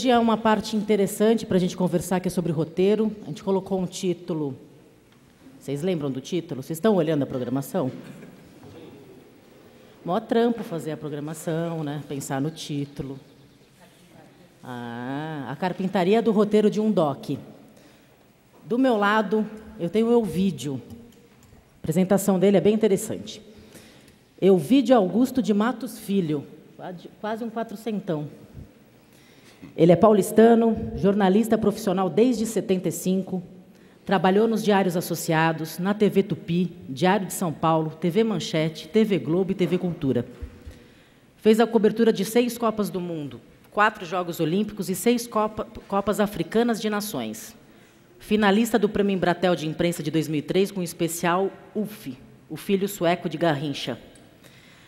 Hoje é uma parte interessante para a gente conversar, que é sobre roteiro. A gente colocou um título. Vocês lembram do título? Vocês estão olhando a programação? Mó trampo fazer a programação, né? Pensar no título. A carpintaria do roteiro de um doc. Do meu lado, eu tenho o Elvídio. A apresentação dele é bem interessante. Elvídio Augusto de Matos Filho, quase um quatrocentão. Ele é paulistano, jornalista profissional desde 75, trabalhou nos Diários Associados, na TV Tupi, Diário de São Paulo, TV Manchete, TV Globo e TV Cultura. Fez a cobertura de 6 Copas do Mundo, 4 Jogos Olímpicos e 6 Copas Africanas de Nações. Finalista do Prêmio Embratel de Imprensa de 2003 com o especial UF, o filho sueco de Garrincha.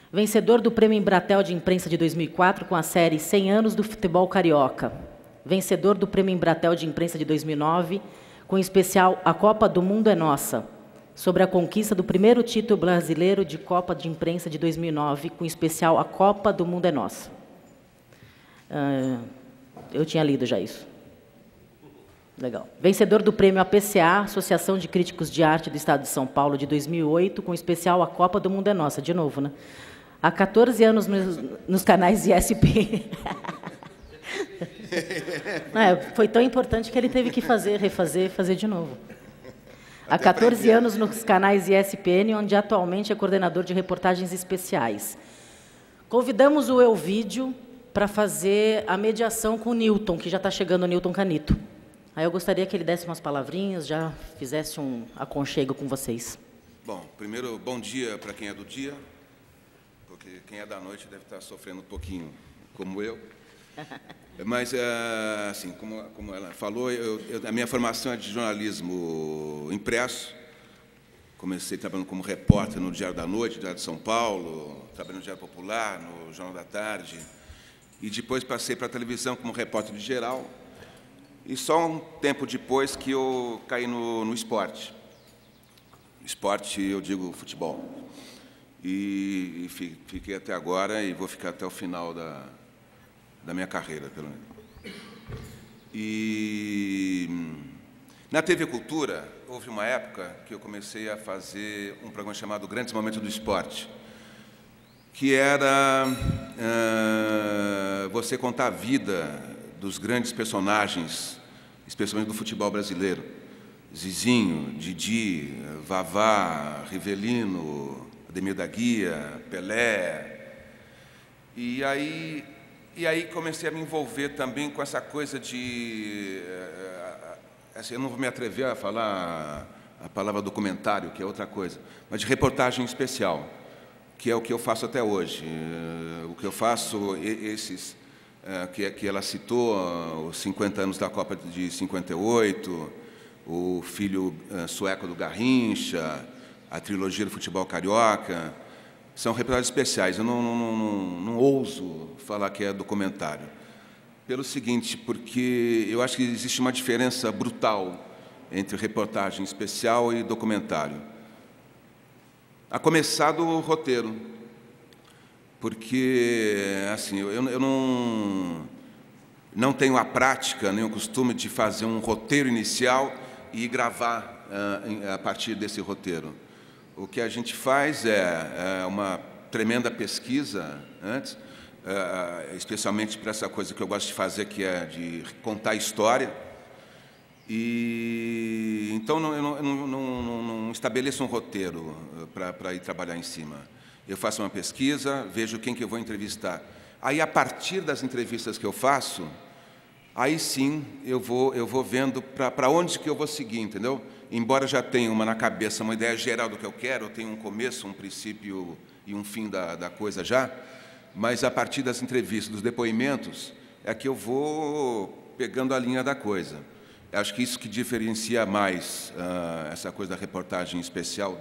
Vencedor do Prêmio Embratel de Imprensa de 2004 com a série 100 anos do futebol carioca. Vencedor do Prêmio Embratel de Imprensa de 2009 com o especial A Copa do Mundo é Nossa, sobre a conquista do primeiro título brasileiro de Copa de Imprensa de 2009 com o especial A Copa do Mundo é Nossa. Eu tinha lido já isso. Legal. Vencedor do Prêmio APCA, Associação de Críticos de Arte do Estado de São Paulo, de 2008, com o especial A Copa do Mundo é Nossa, de novo, né? Há 14 anos nos canais ISP. Foi tão importante que ele teve que fazer de novo. Há 14 anos nos canais ESPN, onde atualmente é coordenador de reportagens especiais. Convidamos o Elvídio para fazer a mediação com o Newton, que já está chegando o Newton Canito. Aí eu gostaria que ele desse umas palavrinhas, já fizesse um aconchego com vocês. Bom, primeiro, bom dia para quem é do dia, porque quem é da noite deve estar sofrendo um pouquinho, como eu. Mas, assim, como ela falou, a minha formação é de jornalismo impresso. Comecei trabalhando como repórter no Diário da Noite, Diário de São Paulo, trabalhei no Diário Popular, no Jornal da Tarde, e depois passei para a televisão como repórter de geral. E só um tempo depois que eu caí no esporte. Esporte, eu digo futebol. E fiquei até agora e vou ficar até o final da minha carreira, pelo menos. E na TV Cultura, houve uma época que eu comecei a fazer um programa chamado Grandes Momentos do Esporte, que era você contar a vida dos grandes personagens, especialmente do futebol brasileiro. Zizinho, Didi, Vavá, Rivelino, Ademir da Guia, Pelé. E aí comecei a me envolver também com essa coisa de... Assim, eu não vou me atrever a falar a palavra documentário, que é outra coisa, mas de reportagem especial, que é o que eu faço até hoje. O que eu faço, que ela citou, os 50 anos da Copa de 58, o filho sueco do Garrincha, a trilogia do futebol carioca, são reportagens especiais. Eu não ouso falar que é documentário. Pelo seguinte, porque eu acho que existe uma diferença brutal entre reportagem especial e documentário. A começar do roteiro. Porque, assim, eu não tenho a prática, nem o costume de fazer um roteiro inicial e gravar a partir desse roteiro. O que a gente faz é uma tremenda pesquisa antes, especialmente para essa coisa que eu gosto de fazer, que é de contar história. E então eu não estabeleço um roteiro para ir trabalhar em cima. Eu faço uma pesquisa, vejo quem que eu vou entrevistar. Aí, a partir das entrevistas que eu faço, aí sim eu vou vendo para onde que eu vou seguir, entendeu? Embora já tenha na cabeça uma ideia geral do que eu quero, eu tenho um começo, um princípio e um fim da coisa já, mas a partir das entrevistas, dos depoimentos, é que eu vou pegando a linha da coisa. Acho que isso que diferencia mais essa coisa da reportagem especial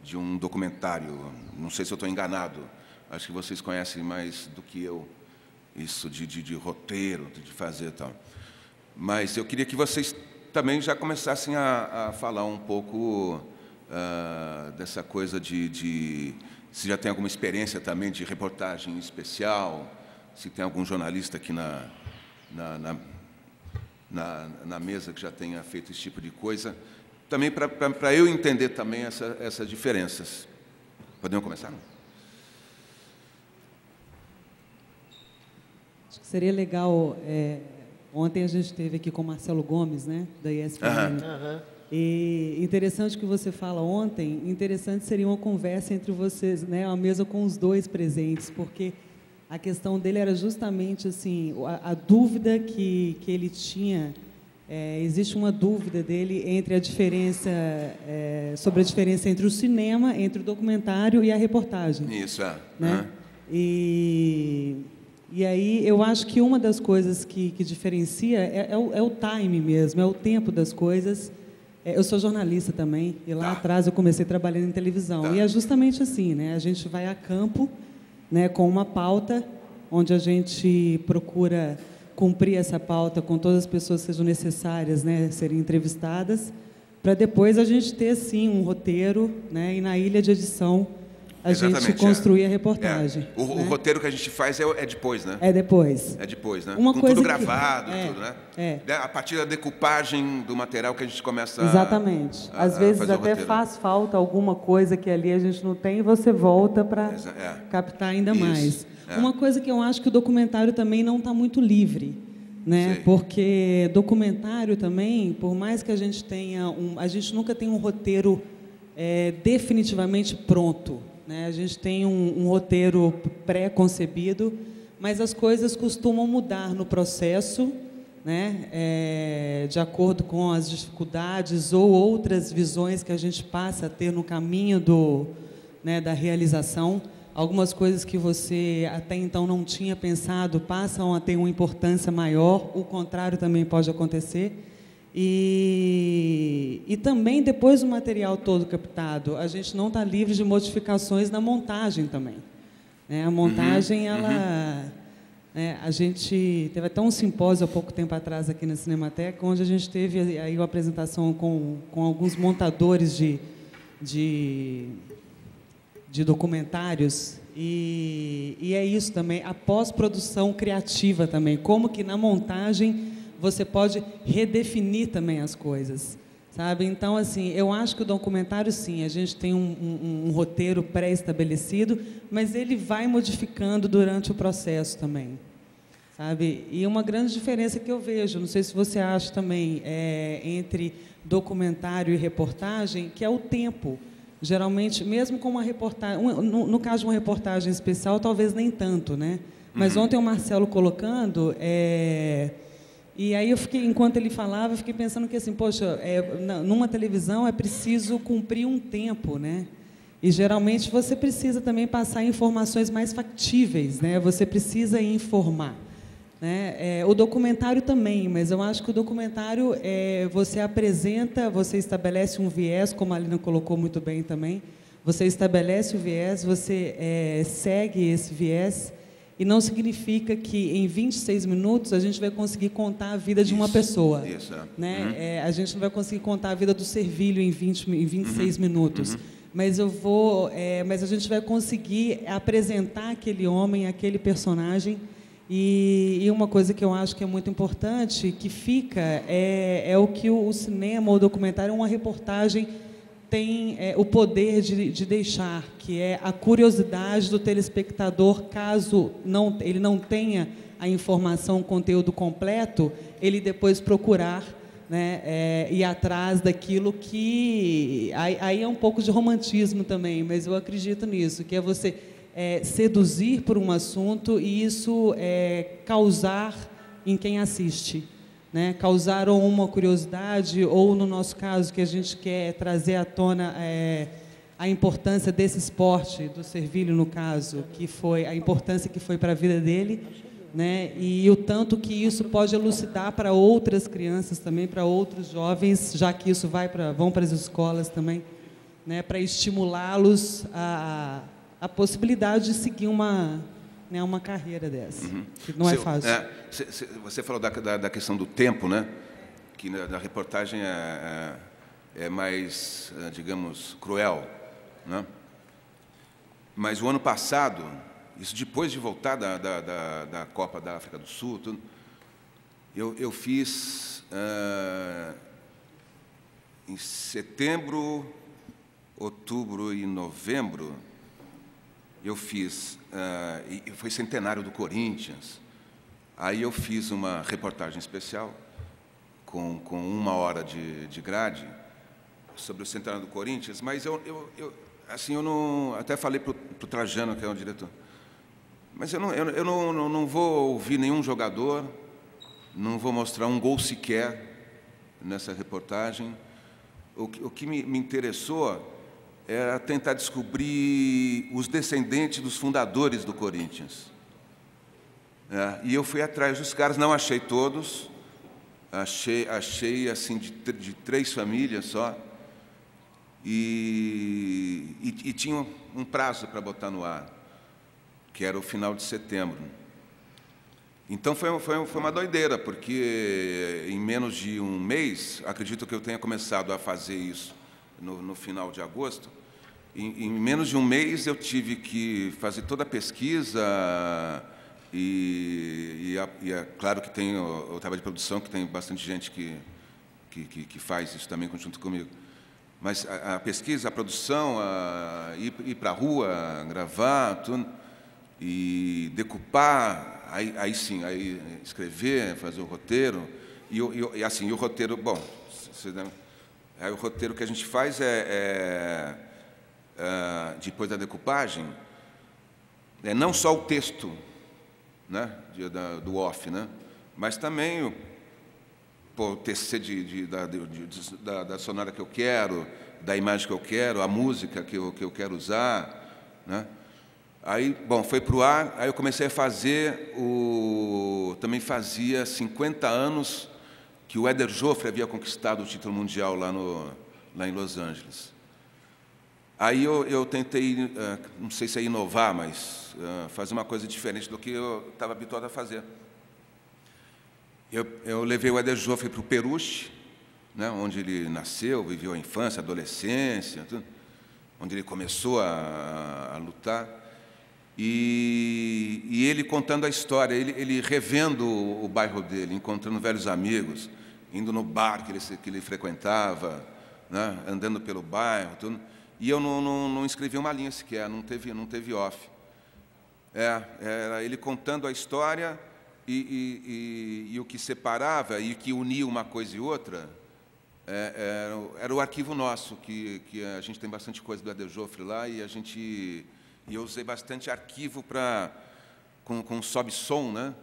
de um documentário. Não sei se eu estou enganado. Acho que vocês conhecem mais do que eu isso de roteiro, de fazer e tal. Mas eu queria que vocês também já começassem a falar um pouco dessa coisa se já tem alguma experiência também de reportagem especial, se tem algum jornalista aqui na mesa que já tenha feito esse tipo de coisa, também para eu entender também essas diferenças. Podemos começar? Não? Acho que seria legal. Ontem a gente esteve aqui com o Marcelo Gomes, né, da ESPN. E interessante que você fala ontem, interessante seria uma conversa entre vocês, né, uma mesa com os dois presentes, porque a questão dele era justamente assim, a dúvida que ele tinha, existe uma dúvida dele entre a diferença, sobre a diferença entre o cinema, entre o documentário e a reportagem. Isso, né? E aí eu acho que uma das coisas que diferencia é o time mesmo, é o tempo das coisas. Eu sou jornalista também, e lá atrás eu comecei trabalhando em televisão. E é justamente assim, né? A gente vai a campo, né, com uma pauta, onde a gente procura cumprir essa pauta com todas as pessoas que sejam necessárias, né, serem entrevistadas, para depois a gente ter, sim, um roteiro, né, e na ilha de edição a gente construir a reportagem. O roteiro que a gente faz é depois, né? É depois. É depois, né? Uma com coisa tudo gravado, tudo, né? A partir da decupagem do material que a gente começa Exatamente. Às vezes até faz falta alguma coisa que ali a gente não tem e você volta para captar ainda mais. Uma coisa que eu acho que o documentário também não está muito livre, né? Porque documentário também, por mais que a gente tenha a gente nunca tem um roteiro definitivamente pronto. A gente tem um roteiro pré-concebido, mas as coisas costumam mudar no processo, né, de acordo com as dificuldades ou outras visões que a gente passa a ter no caminho da realização. Algumas coisas que você até então não tinha pensado passam a ter uma importância maior, o contrário também pode acontecer. E também, depois do material todo captado, a gente não está livre de modificações na montagem também. A montagem, a gente teve até um simpósio há pouco tempo atrás aqui na Cinemateca, onde a gente teve aí uma apresentação com alguns montadores de documentários, e é isso também, a pós-produção criativa também, como que na montagem você pode redefinir também as coisas, sabe? Então, assim, eu acho que o documentário, sim, a gente tem um roteiro pré-estabelecido, mas ele vai modificando durante o processo também, sabe? E uma grande diferença que eu vejo, não sei se você acha também, entre documentário e reportagem, que é o tempo. Geralmente, mesmo com uma reportagem, no caso de uma reportagem especial, talvez nem tanto, né? Mas ontem o Marcelo colocando, e aí eu fiquei, enquanto ele falava, eu fiquei pensando que assim, poxa, numa televisão é preciso cumprir um tempo, né? E geralmente você precisa também passar informações mais factíveis, né? Você precisa informar, né? O documentário também, mas eu acho que o documentário você apresenta, você estabelece um viés, como a Alina colocou muito bem também. Você estabelece o viés, você segue esse viés. E não significa que em 26 minutos a gente vai conseguir contar a vida de uma pessoa. Né? A gente não vai conseguir contar a vida do Servilho em 26 minutos. Mas a gente vai conseguir apresentar aquele homem, aquele personagem. E uma coisa que eu acho que é muito importante, que fica, é o que o cinema ou o documentário, uma reportagem, tem o poder de deixar, que é a curiosidade do telespectador, caso ele não tenha a informação, o conteúdo completo, ele depois procurar, né, ir atrás daquilo que... Aí é um pouco de romantismo também, mas eu acredito nisso, que é você seduzir por um assunto e isso causar em quem assiste. Né, causar ou uma curiosidade, ou, no nosso caso, que a gente quer trazer à tona a importância desse esporte, do Servilho, no caso, que foi a importância que foi para a vida dele, né, e o tanto que isso pode elucidar para outras crianças também, para outros jovens, já que isso vão para as escolas também, né, para estimulá-los a possibilidade de seguir uma carreira dessa, que não é fácil. Você falou da questão do tempo, né? Que na reportagem é mais, digamos, cruel, né? Mas o ano passado, isso depois de voltar da Copa da África do Sul, Eu fiz em setembro, outubro e novembro, eu fiz, e foi centenário do Corinthians, aí eu fiz uma reportagem especial com 1 hora de grade sobre o centenário do Corinthians, mas assim, eu não, até falei para o Trajano, que é o diretor, mas eu não vou ouvir nenhum jogador, não vou mostrar um gol sequer nessa reportagem. O que me interessou era tentar descobrir os descendentes dos fundadores do Corinthians. E eu fui atrás dos caras, não achei todos, achei assim de 3 famílias só, e tinha um prazo para botar no ar, que era o final de setembro. Então foi uma doideira, porque em menos de um mês, acredito que eu tenha começado a fazer isso no final de agosto, em menos de um mês eu tive que fazer toda a pesquisa, e é claro que tem o trabalho de produção, que tem bastante gente que faz isso também junto comigo. Mas a pesquisa, a produção, ir para a rua, gravar, tudo, e decupar, aí sim, aí escrever, fazer o roteiro, e assim, o roteiro, bom, aí o roteiro que a gente faz depois da decupagem, não só o texto, né, do off, né, mas também o TC da sonora que eu quero, da imagem que eu quero, a música que eu quero usar, né. Aí, bom, foi para o ar, aí eu comecei a fazer também fazia 50 anos que o Éder Joffre havia conquistado o título mundial lá em Los Angeles. Aí eu tentei, não sei se é inovar, mas fazer uma coisa diferente do que eu estava habituado a fazer. Eu levei o Éder Joffre para o Peruche, né, onde ele nasceu, viveu a infância, a adolescência, tudo, onde ele começou a lutar. E ele contando a história, ele revendo o bairro dele, encontrando velhos amigos, indo no bar que ele frequentava, né, andando pelo bairro, tudo. E eu não escrevi uma linha sequer, não teve off. Era ele contando a história e o que separava e o que unia uma coisa e outra era o arquivo nosso, que a gente tem bastante coisa do Éder Joffre lá, e eu usei bastante arquivo com sobe-som, né?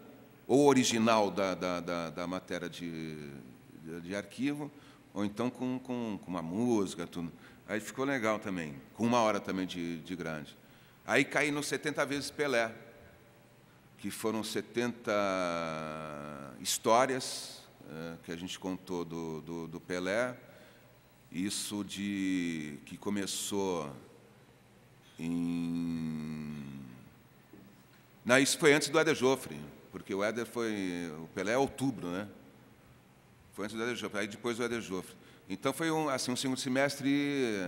Ou original da matéria de arquivo, ou então com uma música, tudo. Aí ficou legal também, com 1 hora também de grande. Aí caí nos 70 vezes Pelé, que foram 70 histórias que a gente contou do Pelé, isso que começou Não, isso foi antes do Éder Joffre, porque o Pelé é outubro, né? Foi antes do Éder Joffre, aí depois do Éder Joffre. Então foi um segundo semestre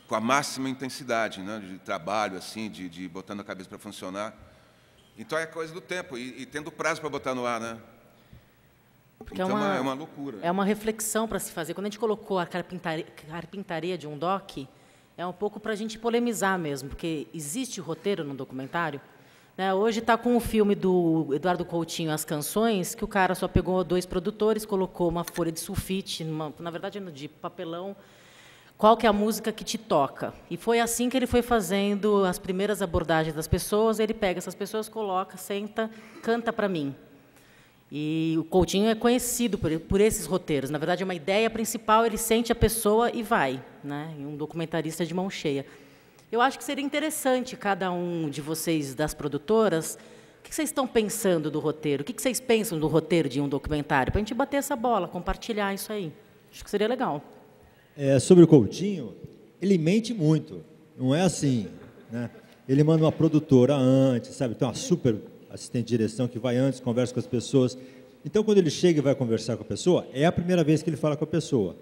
com a máxima intensidade, né, de trabalho, assim, de botando a cabeça para funcionar. Então é coisa do tempo, e tendo prazo para botar no ar, né? Porque então é uma loucura. É uma reflexão para se fazer. Quando a gente colocou a carpintaria de um doc, é um pouco para a gente polemizar mesmo, porque existe roteiro no documentário. Né? Hoje está com o filme do Eduardo Coutinho, As Canções, que o cara só pegou 2 produtores, colocou uma folha de sulfite, na verdade de papelão, qual que é a música que te toca. E foi assim que ele foi fazendo as primeiras abordagens das pessoas. Ele pega essas pessoas, coloca, senta, canta para mim. E o Coutinho é conhecido por esses roteiros. Na verdade, é uma ideia principal, ele sente a pessoa e vai, né? E um documentarista de mão cheia. Eu acho que seria interessante, cada um de vocês, das produtoras, o que vocês estão pensando do roteiro? O que vocês pensam do roteiro de um documentário? Para a gente bater essa bola, compartilhar isso aí. Acho que seria legal. Sobre o Coutinho, ele mente muito. Não é assim, né? Ele manda uma produtora antes, sabe? Tem uma super assistente de direção que vai antes, conversa com as pessoas. Então, quando ele chega e vai conversar com a pessoa, é a primeira vez que ele fala com a pessoa.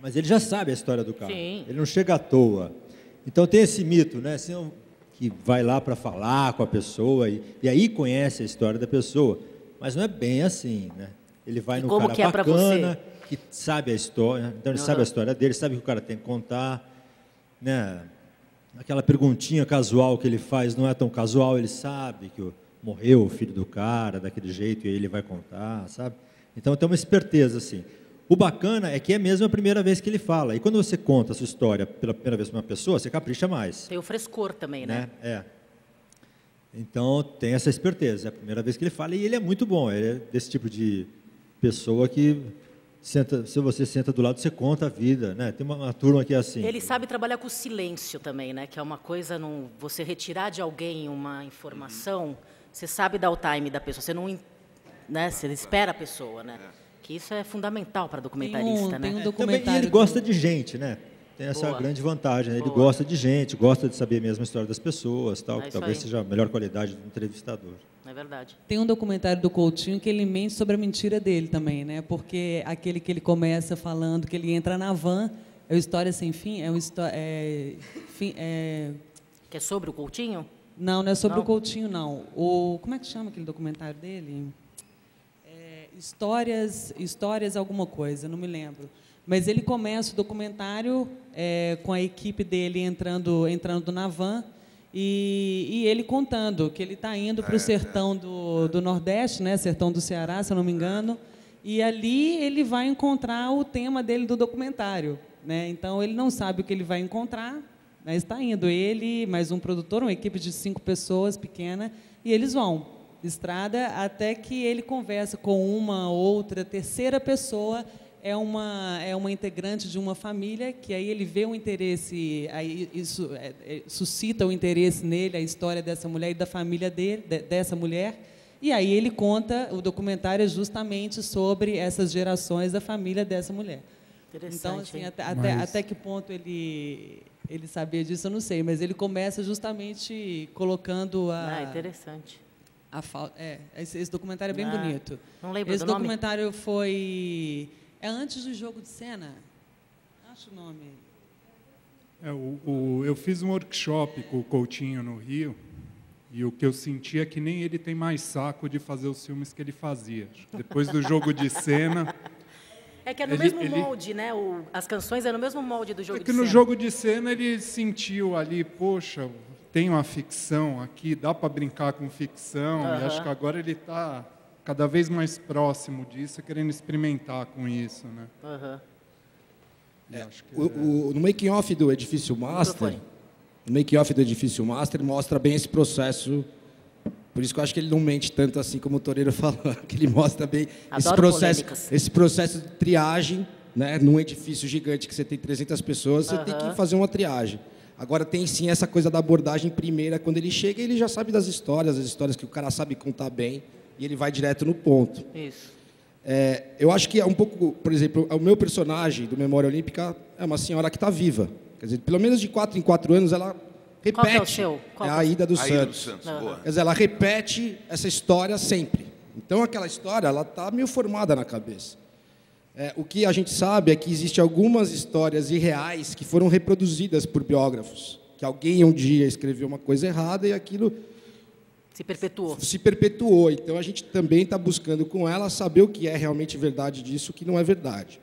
Mas ele já sabe a história do cara. Sim. Ele não chega à toa. Então, tem esse mito, né? Assim, que vai lá para falar com a pessoa e aí conhece a história da pessoa. mas não é bem assim, né? Ele vai E no como cara que é pra bacana, você? que sabe a história, então ele sabe a história dele, sabe o que o cara tem que contar, né? Aquela perguntinha casual que ele faz não é tão casual, ele sabe que morreu o filho do cara daquele jeito e ele vai contar, sabe? Então tem uma esperteza assim. O bacana é que é mesmo a primeira vez que ele fala. E quando você conta a sua história pela primeira vez para uma pessoa, você capricha mais. Tem o frescor também, né? É. Então tem essa esperteza. É a primeira vez que ele fala e ele é muito bom. Ele é desse tipo de pessoa que se você senta do lado, você conta a vida, né? Tem uma turma que é assim. Ele sabe trabalhar com o silêncio também, né? Que é uma coisa, você retirar de alguém uma informação, você sabe dar o time da pessoa, você não, né? Você espera a pessoa, né? Que isso é fundamental para documentarista, né? Tem um Também, documentário. e ele gosta de gente, né? Tem essa Boa. grande vantagem, né? Ele Boa. gosta de gente, gosta de saber mesmo a história das pessoas, tal, É que isso talvez aí. seja a melhor qualidade do entrevistador. É verdade. Tem um documentário do Coutinho que ele mente sobre a mentira dele também, né? Porque aquele que ele começa falando que ele entra na van, é uma história sem fim, Que é sobre o Coutinho? Não é sobre Não? o Coutinho, não. Como é que chama aquele documentário dele? Histórias alguma coisa, não me lembro. Mas ele começa o documentário com a equipe dele entrando na van e ele contando que ele está indo para o sertão do Nordeste, né, sertão do Ceará, se eu não me engano, e ali ele vai encontrar o tema dele do documentário, né? Então ele não sabe o que ele vai encontrar, mas está indo ele, mais um produtor, uma equipe de 5 pessoas pequena, e eles vão estrada até que ele conversa com uma outra terceira pessoa, é uma integrante de uma família, que aí ele vê um interesse, aí isso suscita o interesse nele, a história dessa mulher e da família dele, dessa mulher, e aí ele conta, o documentário é justamente sobre essas gerações da família dessa mulher. Então, assim, até que ponto ele sabia disso, eu não sei, mas ele começa justamente colocando Interessante. Esse documentário é bem bonito. Não lembro Esse do nome. documentário foi... É antes do Jogo de Cena? Acho o nome. Eu fiz um workshop com o Coutinho no Rio e o que eu senti é que nem ele tem mais saco de fazer os filmes que ele fazia. Depois do Jogo de Cena... É que é no mesmo molde, né? As canções é no mesmo molde do Jogo de Cena. No Jogo de Cena ele sentiu ali, poxa, tem uma ficção aqui, dá para brincar com ficção, e acho que agora ele está cada vez mais próximo disso, querendo experimentar com isso, né? No making-off do Edifício Master, mostra bem esse processo. Por isso que eu acho que ele não mente tanto assim como o Toreiro falou, que ele mostra bem esse processo de triagem, né? Num edifício gigante que você tem 300 pessoas, você tem que fazer uma triagem. Agora tem sim essa coisa da abordagem primeira, quando ele chega, ele já sabe das histórias, as histórias que o cara sabe contar bem, e ele vai direto no ponto. Isso. Eu acho que é um pouco, por exemplo, o meu personagem do Memória Olímpica é uma senhora que está viva. Quer dizer, pelo menos de 4 em 4 anos ela repete. Qual que é o seu? É a Aida dos Santos. Boa. Quer dizer, ela repete essa história sempre. Então, aquela história ela está meio formada na cabeça. O que a gente sabe é que existem algumas histórias irreais que foram reproduzidas por biógrafos. Que alguém um dia escreveu uma coisa errada e aquilo se perpetuou. Então, a gente também está buscando com ela saber o que é realmente verdade disso, o que não é verdade.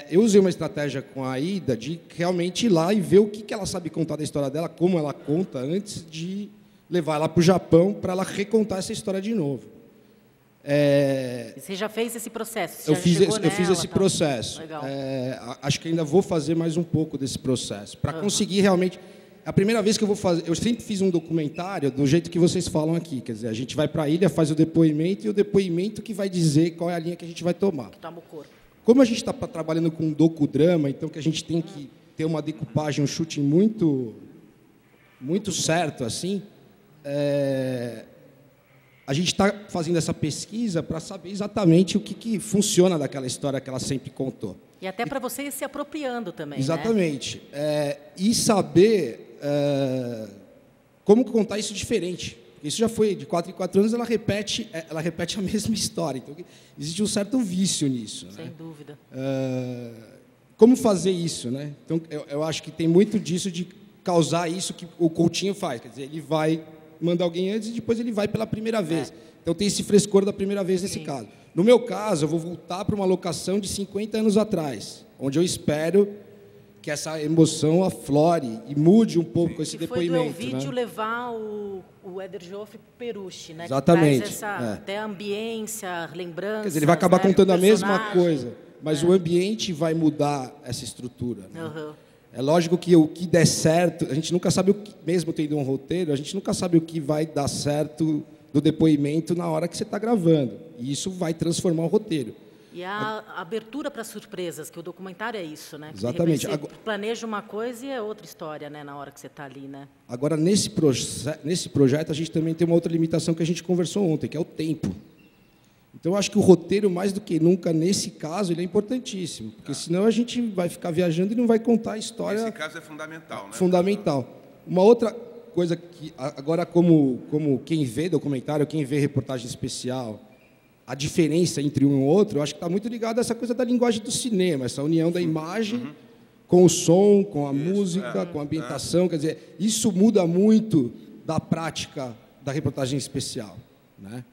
Eu usei uma estratégia com a Aida de realmente ir lá e ver o que ela sabe contar da história dela, como ela conta, antes de levar ela para o Japão para ela recontar essa história de novo. Você já fez esse processo? Eu fiz esse processo. Acho que ainda vou fazer mais um pouco desse processo, para conseguir realmente... A primeira vez que eu vou fazer... Eu sempre fiz um documentário do jeito que vocês falam aqui. Quer dizer, a gente vai para a ilha, faz o depoimento, e o depoimento que vai dizer qual é a linha que a gente vai tomar. Que toma o corpo. Como a gente está trabalhando com docudrama, então que a gente tem que ter uma decupagem, um chute muito certo, assim, a gente está fazendo essa pesquisa para saber exatamente o que funciona daquela história que ela sempre contou. E até para você ir se apropriando também, exatamente. Né? E saber como contar isso diferente. Isso já foi, de 4 em 4 anos, ela repete a mesma história. Então, existe um certo vício nisso. Sem né? dúvida. Como fazer isso? Né? Então, eu acho que tem muito disso de causar isso que o Coutinho faz. Quer dizer, ele vai, manda alguém antes e depois ele vai pela primeira vez. Então tem esse frescor da primeira vez nesse caso. No meu caso, eu vou voltar para uma locação de 50 anos atrás, onde eu espero que essa emoção aflore e mude um pouco esse depoimento. Foi do Elvídio levar o Éder Joffre para o Peruche, né? Exatamente. Que traz até a ambiência, lembrança. Quer dizer, ele vai acabar contando a mesma coisa, mas o ambiente vai mudar essa estrutura. Né? É lógico que o que der certo, a gente nunca sabe, mesmo tendo um roteiro, a gente nunca sabe o que vai dar certo do depoimento na hora que você está gravando. E isso vai transformar o roteiro. E a abertura para surpresas, que o documentário é isso, né? Exatamente. Você planeja uma coisa e é outra história, né? Na hora que você está ali, né? Agora, nesse projeto, a gente também tem uma outra limitação que a gente conversou ontem, que é o tempo. Então, eu acho que o roteiro, mais do que nunca, nesse caso, ele é importantíssimo. Porque senão a gente vai ficar viajando e não vai contar a história. Nesse caso é fundamental, né? Fundamental. Uma outra coisa que, agora, como quem vê documentário, quem vê reportagem especial, a diferença entre um e outro, eu acho que está muito ligado a essa coisa da linguagem do cinema, essa união da imagem com o som, com a música, com a ambientação. Quer dizer, isso muda muito da prática da reportagem especial. Né?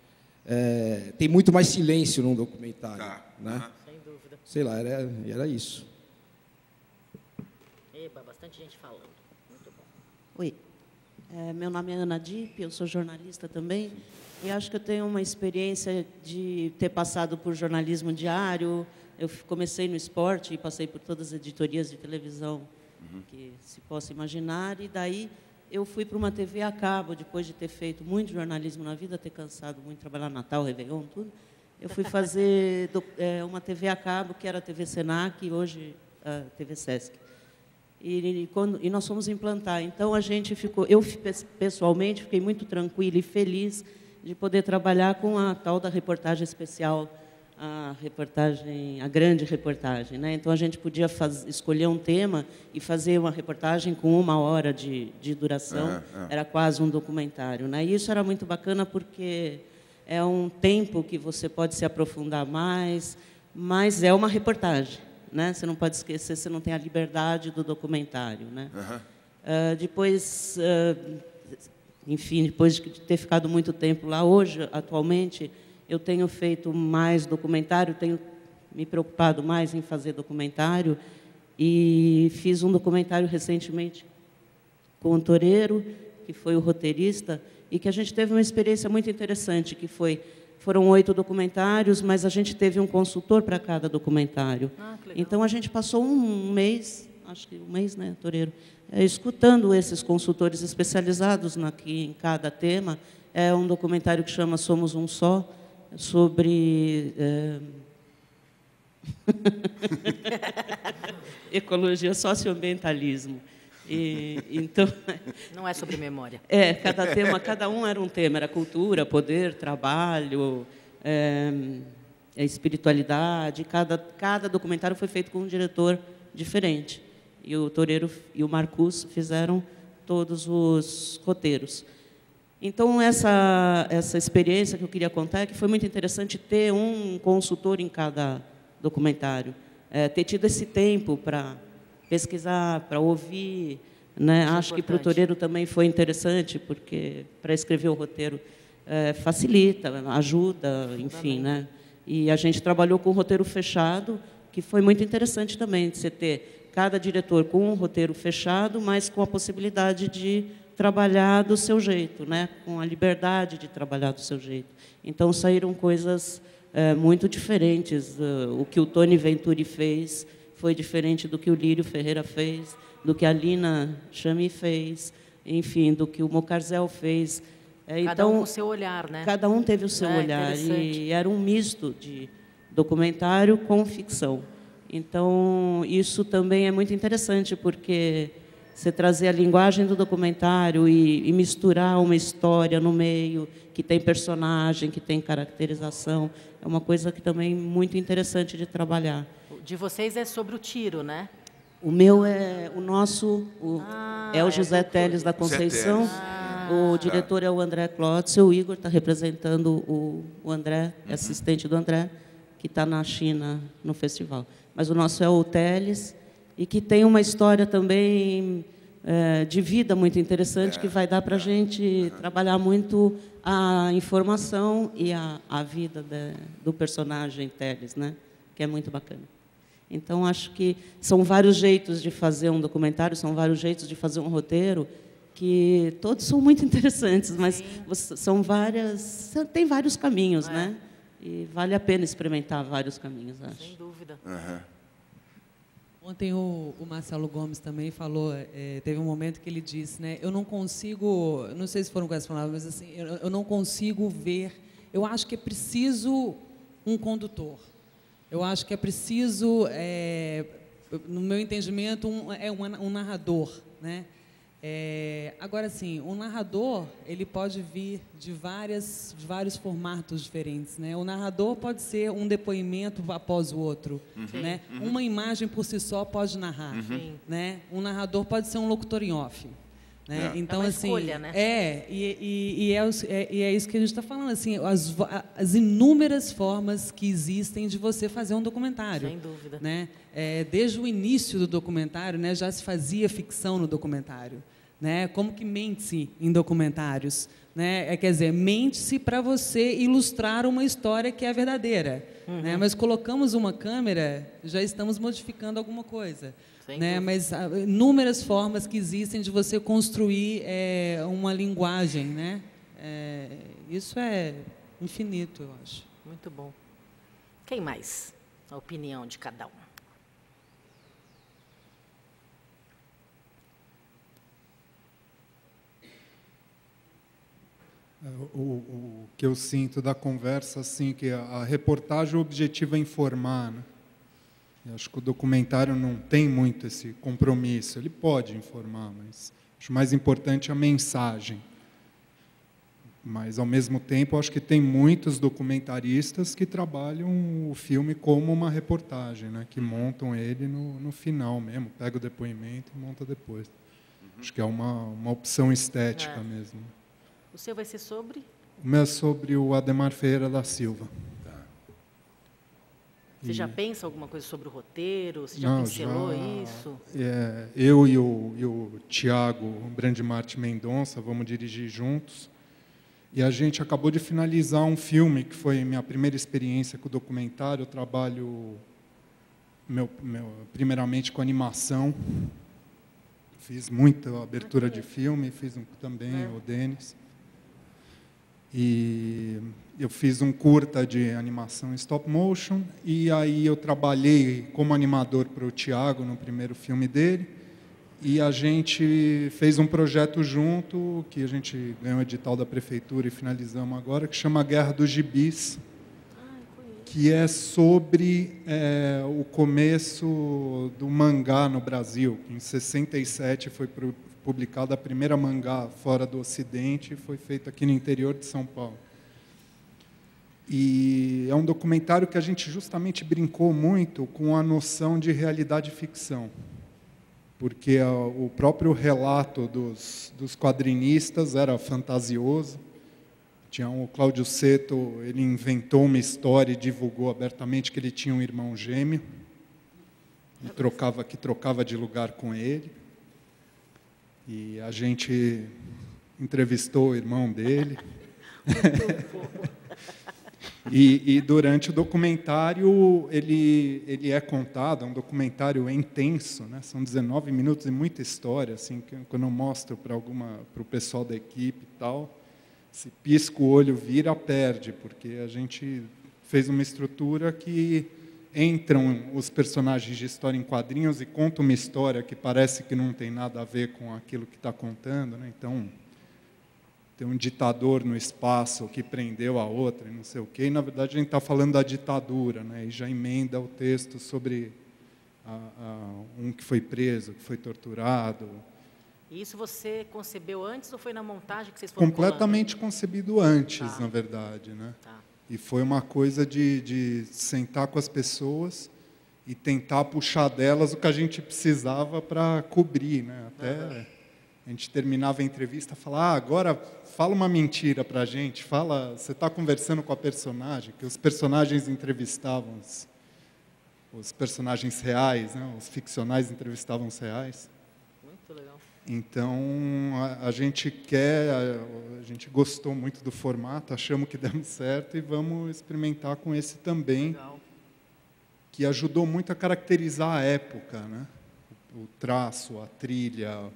Tem muito mais silêncio num documentário. Né? Sem dúvida. Sei lá, era isso. Eba, bastante gente falando. Muito bom. Oi. Meu nome é Ana Dipp, eu sou jornalista também. E acho que eu tenho uma experiência de ter passado por jornalismo diário. Eu comecei no esporte e passei por todas as editorias de televisão que se possa imaginar. E daí eu fui para uma TV a cabo, depois de ter feito muito jornalismo na vida, ter cansado muito, trabalhar Natal, Réveillon, tudo. Eu fui fazer uma TV a cabo, que era a TV Senac, e hoje a TV Sesc. E nós fomos implantar. Então, eu pessoalmente fiquei muito tranquila e feliz de poder trabalhar com a tal da reportagem especial, a grande reportagem. Né? Então, a gente podia escolher um tema e fazer uma reportagem com 1 hora de duração. Era quase um documentário. Né? E isso era muito bacana porque é um tempo que você pode se aprofundar mais, mas é uma reportagem. Né? Você não pode esquecer, você não tem a liberdade do documentário. Né? Depois... Enfim, depois de ter ficado muito tempo lá, hoje, atualmente, eu tenho feito mais documentário, tenho me preocupado mais em fazer documentário e fiz um documentário recentemente com o Toreiro, que foi o roteirista, e que a gente teve uma experiência muito interessante, que foram 8 documentários, mas a gente teve um consultor para cada documentário. Então, a gente passou um mês, acho que um mês, né, Toreiro? Escutando esses consultores especializados em cada tema. É um documentário que chama Somos um Só, sobre ecologia, socioambientalismo. Então, não é sobre memória. Cada um era um tema, era cultura, poder, trabalho, espiritualidade. Cada documentário foi feito com um diretor diferente. E o Toreiro e o Marcus fizeram todos os roteiros. Então, essa experiência que eu queria contar é que foi muito interessante ter um consultor em cada documentário, ter tido esse tempo para pesquisar, para ouvir. Né? Acho que para o Toreiro também foi interessante, porque para escrever o roteiro facilita, ajuda, enfim. Né? E a gente trabalhou com o roteiro fechado, que foi muito interessante também, de você ter cada diretor com um roteiro fechado, mas com a possibilidade de trabalhar do seu jeito, né? Com a liberdade de trabalhar do seu jeito. Então, saíram coisas muito diferentes. O que o Tony Venturi fez foi diferente do que o Lírio Ferreira fez, do que a Lina Chami fez, enfim, do que o Mocarzel fez. Cada um com o seu olhar, né? Cada um teve o seu olhar. E era um misto de documentário com ficção. Então, isso também é muito interessante, porque você trazer a linguagem do documentário e misturar uma história no meio, que tem personagem, que tem caracterização, é uma coisa que também é muito interessante de trabalhar. De vocês é sobre o tiro, né? O meu é o nosso, é o José Teles da Conceição. O diretor é o André Klotz, o Igor está representando o André, assistente do André, que está na China no festival. Mas o nosso é o Teles, e que tem uma história também de vida muito interessante, que vai dar para a gente trabalhar muito a informação e a vida do personagem Teles, né? Que é muito bacana. Então, acho que são vários jeitos de fazer um documentário, são vários jeitos de fazer um roteiro, que todos são muito interessantes, mas tem vários caminhos, né? E vale a pena experimentar vários caminhos, acho. Sem dúvida. Ontem o Marcelo Gomes também falou, teve um momento que ele disse, né, eu não consigo, não sei se foram com essas palavras, mas assim, eu não consigo ver, eu acho que é preciso um condutor, eu acho que é preciso, no meu entendimento, um narrador, né? Agora, sim, o narrador ele pode vir de vários formatos diferentes, né? O narrador pode ser um depoimento após o outro, né? Uma imagem por si só pode narrar, né? Um narrador pode ser um locutor em off, né? Então, uma assim, escolha, né? E é isso que a gente está falando, assim, as inúmeras formas que existem de você fazer um documentário. Sem dúvida. Né? Desde o início do documentário, né, já se fazia ficção no documentário. Né? Como que mente-se em documentários? Né? Quer dizer, mente-se para você ilustrar uma história que é verdadeira. Né? Mas colocamos uma câmera, já estamos modificando alguma coisa. Né? Mas há inúmeras formas que existem de você construir uma linguagem. Né? Isso é infinito, eu acho. Muito bom. Quem mais? A opinião de cada um. O que eu sinto da conversa, assim, que a reportagem, o objetivo é informar, né? Eu acho que o documentário não tem muito esse compromisso. Ele pode informar, mas acho mais importante a mensagem. Mas, ao mesmo tempo, acho que tem muitos documentaristas que trabalham o filme como uma reportagem, né? Que montam ele no final mesmo, pega o depoimento e monta depois. Acho que é uma opção estética mesmo. O seu vai ser sobre? O meu é sobre o Ademar Ferreira da Silva. Você já pensa alguma coisa sobre o roteiro? Você já pincelou isso? Eu e o Tiago Brandimart Mendonça vamos dirigir juntos. E a gente acabou de finalizar um filme, que foi minha primeira experiência com o documentário. Eu trabalho, primeiramente, com animação. Fiz muita abertura de filme, fiz também o Denis. E eu fiz um curta de animação em stop motion, e aí eu trabalhei como animador para o Tiago no primeiro filme dele, e a gente fez um projeto junto, que a gente ganhou o edital da prefeitura e finalizamos agora, que chama Guerra dos Gibis, que é sobre o começo do mangá no Brasil. Em 67 foi publicada a primeira mangá fora do Ocidente, e foi feita aqui no interior de São Paulo. E é um documentário que a gente justamente brincou muito com a noção de realidade e ficção, porque o próprio relato dos quadrinistas era fantasioso. Tinha o Cláudio Seto, ele inventou uma história e divulgou abertamente que ele tinha um irmão gêmeo, que trocava de lugar com ele. E a gente entrevistou o irmão dele. E durante o documentário, ele é contado, é um documentário intenso, né? São 19 minutos e muita história, assim, que quando eu mostro para o pessoal da equipe e tal, se pisca o olho, vira, perde, porque a gente fez uma estrutura que entram os personagens de história em quadrinhos e contam uma história que parece que não tem nada a ver com aquilo que está contando, né? Então, tem um ditador no espaço que prendeu a outra, e não sei o quê, e, na verdade, a gente está falando da ditadura, né? E já emenda o texto sobre um que foi preso, que foi torturado. E isso você concebeu antes ou foi na montagem que vocês foram completamente concebido antes, na verdade, né? E foi uma coisa de sentar com as pessoas e tentar puxar delas o que a gente precisava para cobrir, né? Até a gente terminava a entrevista e falava, agora fala uma mentira para a gente, você está conversando com a personagem, que os personagens entrevistavam os personagens reais, né? Os ficcionais entrevistavam os reais. Muito legal. Então, a gente gostou muito do formato, achamos que demos certo e vamos experimentar com esse também, legal, que ajudou muito a caracterizar a época, né? O traço, a trilha,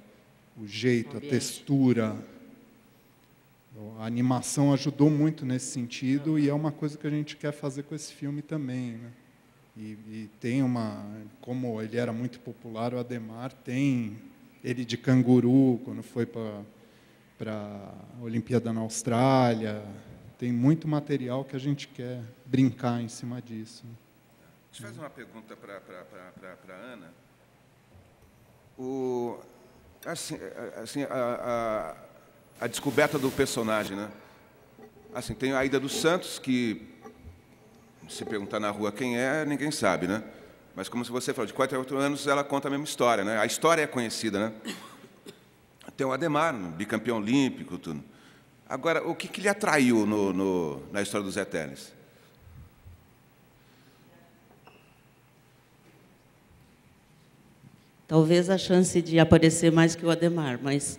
o jeito, a textura. A animação ajudou muito nesse sentido e é uma coisa que a gente quer fazer com esse filme também, né? E tem como ele era muito popular, o Adhemar, tem ele de canguru, quando foi para a Olimpíada na Austrália. Tem muito material que a gente quer brincar em cima disso. Deixa eu fazer uma pergunta para a Ana. A descoberta do personagem, né? Assim, tem a Aida dos Santos, que, se perguntar na rua quem é, ninguém sabe, né? Mas, como você falou, de 48 anos, ela conta a mesma história, né? A história é conhecida, né? Tem o Adhemar, bicampeão olímpico, tudo. Agora, o que lhe atraiu na história dos Zé Teles? Talvez a chance de aparecer mais que o Adhemar, mas...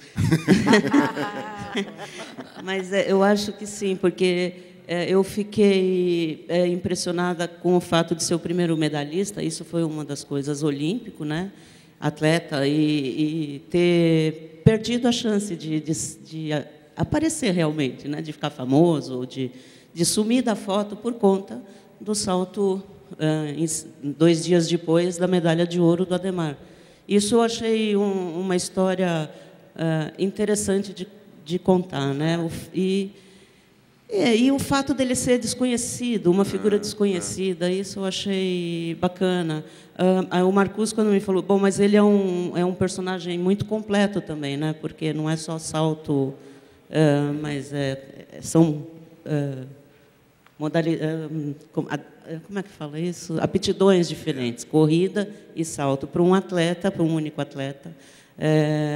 mas eu acho que sim, porque eu fiquei impressionada com o fato de ser o primeiro medalhista, isso foi uma das coisas, olímpico, né? Atleta, e ter perdido a chance de aparecer realmente, né? De ficar famoso, de sumir da foto por conta do salto 2 dias depois da medalha de ouro do Adhemar. Isso eu achei uma história interessante de contar, né? E o fato dele ser desconhecido, uma figura desconhecida, isso eu achei bacana. O Marcus, quando me falou, bom, mas ele é um personagem muito completo também, né? Porque não é só salto, mas são modalidades, como é que fala isso? Aptidões diferentes, corrida e salto, para um atleta, para um único atleta.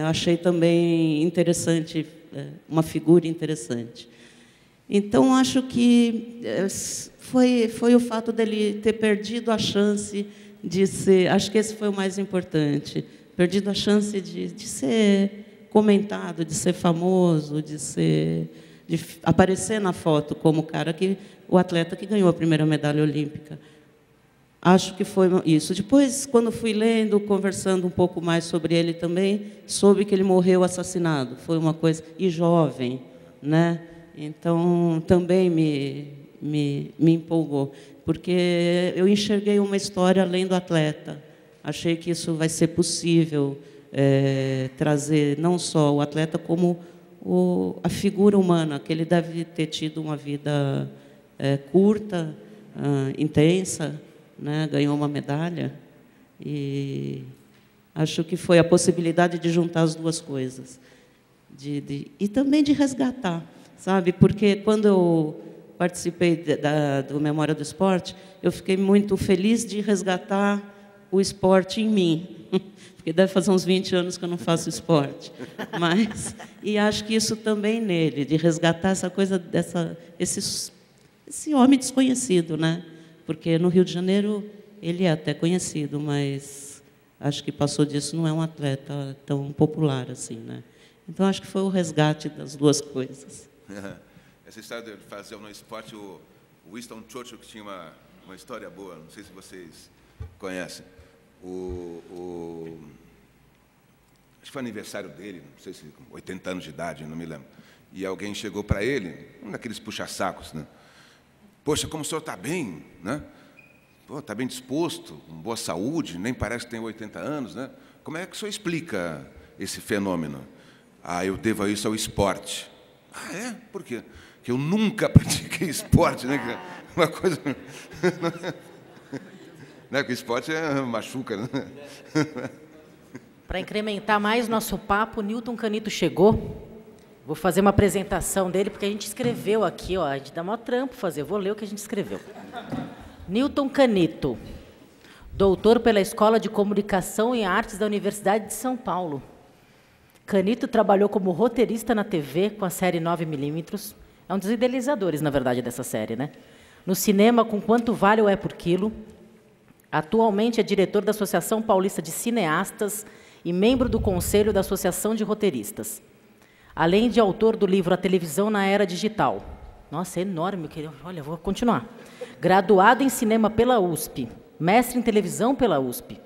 Achei também interessante, uma figura interessante. Então, acho que foi o fato dele ter perdido a chance de ser... Acho que esse foi o mais importante. Perdido a chance de ser comentado, de ser famoso, de aparecer na foto como o atleta que ganhou a primeira medalha olímpica. Acho que foi isso. Depois, quando fui lendo, conversando um pouco mais sobre ele também, soube que ele morreu assassinado. Foi uma coisa... E jovem, né? Então, também me empolgou, porque eu enxerguei uma história além do atleta. Achei que isso vai ser possível, trazer não só o atleta, como a figura humana, que ele deve ter tido uma vida curta, intensa, né? Ganhou uma medalha. E acho que foi a possibilidade de juntar as duas coisas. E também de resgatar. Sabe? Porque quando eu participei do Memória do Esporte, eu fiquei muito feliz de resgatar o esporte em mim, porque deve fazer uns 20 anos que eu não faço esporte. E acho que isso também nele, de resgatar essa coisa, esse homem desconhecido, né? Porque no Rio de Janeiro ele é até conhecido, mas acho que passou disso, não é um atleta tão popular assim, né? Então, acho que foi o resgate das duas coisas. Essa história de fazer no esporte, o Winston Churchill, que tinha uma história boa, não sei se vocês conhecem. Acho que foi aniversário dele, não sei se 80 anos de idade, não me lembro. E alguém chegou para ele, um daqueles puxa-sacos, né? Poxa, como o senhor está bem, né? Está bem disposto, com boa saúde, nem parece que tem 80 anos, né? Como é que o senhor explica esse fenômeno? Eu devo isso ao esporte. Por quê? Porque eu nunca pratiquei esporte, né? Uma coisa... Né? Porque esporte machuca, né? Para incrementar mais nosso papo, Newton Canito chegou. Vou fazer uma apresentação dele, porque a gente escreveu aqui, ó, a gente dá maior trampo fazer, vou ler o que a gente escreveu. Newton Canito, doutor pela Escola de Comunicação e Artes da Universidade de São Paulo. Canito trabalhou como roteirista na TV com a série 9mm. É um dos idealizadores, na verdade, dessa série, né? No cinema, com Quanto Vale o É por Quilo. Atualmente é diretor da Associação Paulista de Cineastas e membro do Conselho da Associação de Roteiristas. Além de autor do livro A Televisão na Era Digital. Nossa, é enorme, olha, vou continuar. Graduado em cinema pela USP, mestre em televisão pela USP.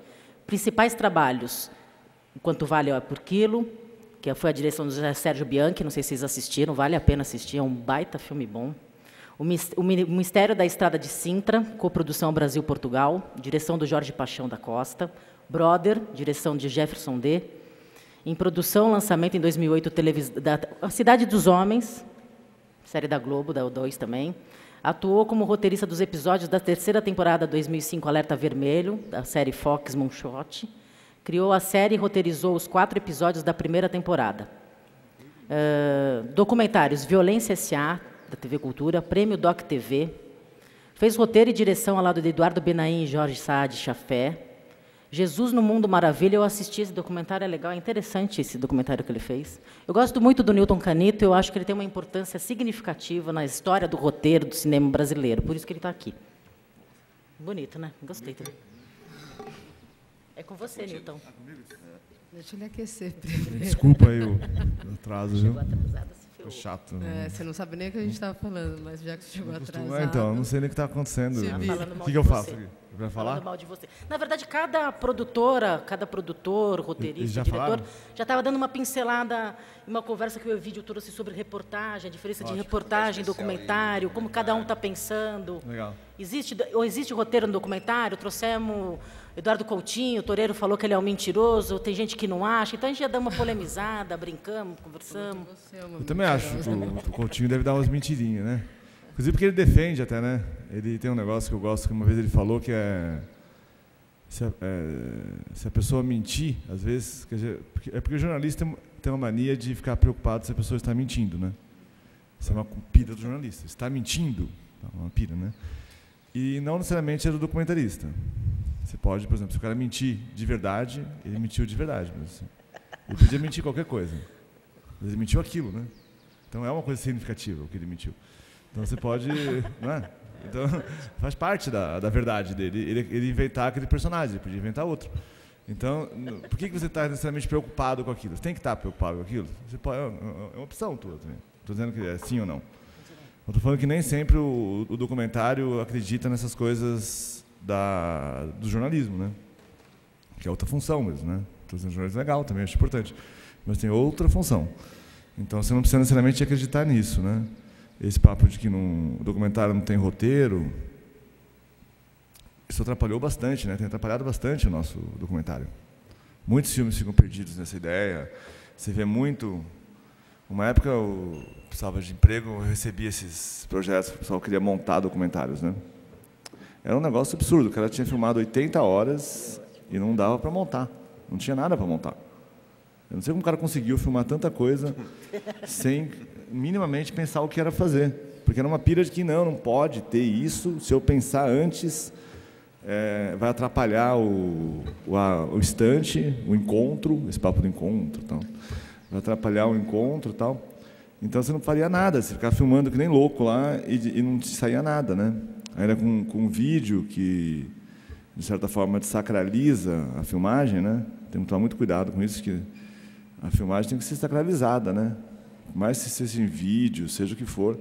Principais trabalhos, Enquanto Vale por Quilo, que foi a direção do Sérgio Bianchi, não sei se vocês assistiram, vale a pena assistir, é um baita filme bom. O Mistério da Estrada de Sintra, coprodução Brasil-Portugal, direção do Jorge Paixão da Costa. Brother, direção de Jefferson D. Em produção, lançamento em 2008, A Cidade dos Homens, série da Globo, da O2 também. Atuou como roteirista dos episódios da terceira temporada 2005, Alerta Vermelho, da série Fox Moonshot. Criou a série e roteirizou os 4 episódios da primeira temporada. Documentários Violência S.A., da TV Cultura, Prêmio Doc TV. Fez roteiro e direção ao lado de Eduardo Benaim e Jorge Saad Chafé. Jesus no Mundo Maravilha, eu assisti esse documentário, é legal, é interessante esse documentário que ele fez. Eu gosto muito do Newton Canito, eu acho que ele tem uma importância significativa na história do roteiro do cinema brasileiro, por isso que ele está aqui. Bonito, né? Gostei também. É com você, Newton. Deixa ele aquecer. Desculpa aí o atraso, viu? Chegou atrasado, Foi chato. Você não sabe nem o que a gente estava falando, mas já que você chegou atrasado... Então, eu não sei nem o que está acontecendo. O que eu faço aqui? Vai falar? Falando mal de você. Na verdade, cada produtora, cada produtor, roteirista, diretor, já estava dando uma pincelada em uma conversa que o Evídio trouxe sobre reportagem, a diferença de reportagem, documentário, como cada um está pensando. Legal. Existe roteiro no documentário? Trouxemos Eduardo Coutinho, o Toreiro falou que ele é um mentiroso, tem gente que não acha, então a gente já dá uma polemizada, brincamos, conversamos. Eu também acho que o Coutinho deve dar umas mentirinhas, né? Inclusive porque ele defende até, né? Ele tem um negócio que eu gosto, que uma vez ele falou que se a pessoa mentir, às vezes... Quer dizer, porque o jornalista tem uma mania de ficar preocupado se a pessoa está mentindo, né? Isso é uma pira do jornalista. Está mentindo? Uma pira, né? E não necessariamente é do documentarista. Você pode, por exemplo, se o cara mentir de verdade, ele mentiu de verdade. Mas, assim, ele podia mentir qualquer coisa. Mas ele mentiu aquilo, né? Então é uma coisa significativa o que ele mentiu. Então você pode... Não é? Então faz parte da verdade dele. Ele inventar aquele personagem, ele podia inventar outro. Então, por que você está necessariamente preocupado com aquilo? Você tem que estar preocupado com aquilo? Você pode, é uma opção tua também. Estou dizendo que é sim ou não. Eu estou falando que nem sempre o documentário acredita nessas coisas do jornalismo, né? Que é outra função mesmo, né? Estou dizendo jornalismo legal também, acho importante. Mas tem outra função. Então você não precisa necessariamente acreditar nisso, né? Esse papo de que o documentário não tem roteiro, isso atrapalhou bastante, né? Tem atrapalhado bastante o nosso documentário. Muitos filmes ficam perdidos nessa ideia. Você vê muito... Uma época eu precisava de emprego, eu recebia esses projetos, o pessoal queria montar documentários, né? Era um negócio absurdo, o cara tinha filmado 80 horas e não dava para montar. Não tinha nada para montar. Eu não sei como o cara conseguiu filmar tanta coisa sem minimamente pensar o que era fazer. Porque era uma pira de que não pode ter isso, se eu pensar antes, vai atrapalhar o instante, o encontro, esse papo do encontro, tal. Vai atrapalhar o encontro, tal. Então você não faria nada, você ficava filmando que nem louco lá e não te saía nada, né? Ainda com um vídeo que, de certa forma, desacraliza a filmagem, né? Tem que tomar muito cuidado com isso, que a filmagem tem que ser sacralizada, né? Mais se seja em vídeo, seja o que for,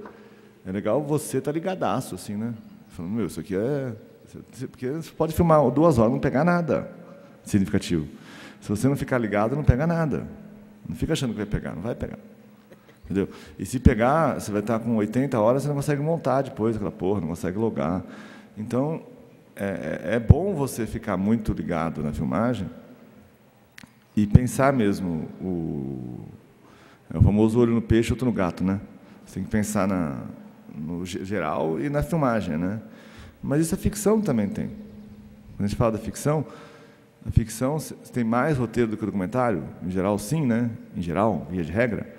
é legal você estar ligadaço, assim, né? Falando, meu, isso aqui é... Porque você pode filmar 2 horas e não pegar nada significativo. Se você não ficar ligado, não pega nada. Não fica achando que vai pegar, não vai pegar. Entendeu? E se pegar, você vai estar com 80 horas, você não consegue montar depois aquela porra, não consegue logar. Então, é bom você ficar muito ligado na filmagem e pensar mesmo o famoso olho no peixe, outro no gato, né? Você tem que pensar no geral e na filmagem, né? Mas isso a ficção também tem. Quando a gente fala da ficção, a ficção tem mais roteiro do que o documentário, em geral sim, né? Em geral, via de regra.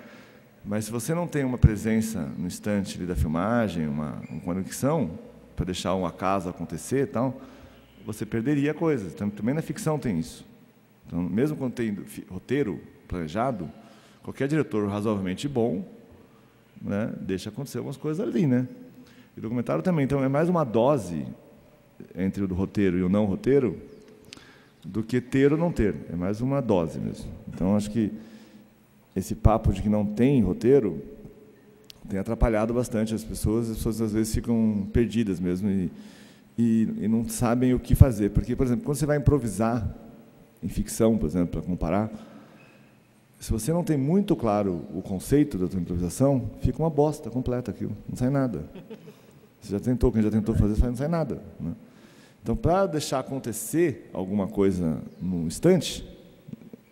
Mas se você não tem uma presença no instante ali da filmagem, uma conexão para deixar um acaso acontecer, tal, você perderia coisas. Então, também na ficção tem isso. Então, mesmo quando tem roteiro planejado, qualquer diretor razoavelmente bom, né, deixa acontecer algumas coisas ali, né? E o documentário também. Então, é mais uma dose entre o do roteiro e o não roteiro, do que ter ou não ter. É mais uma dose mesmo. Então, acho que esse papo de que não tem roteiro tem atrapalhado bastante as pessoas às vezes ficam perdidas mesmo e não sabem o que fazer. Porque, por exemplo, quando você vai improvisar em ficção, por exemplo, para comparar, se você não tem muito claro o conceito da sua improvisação, fica uma bosta completa aquilo, não sai nada. Você já tentou, quem já tentou fazer isso, não sai nada, né? Então, para deixar acontecer alguma coisa no instante,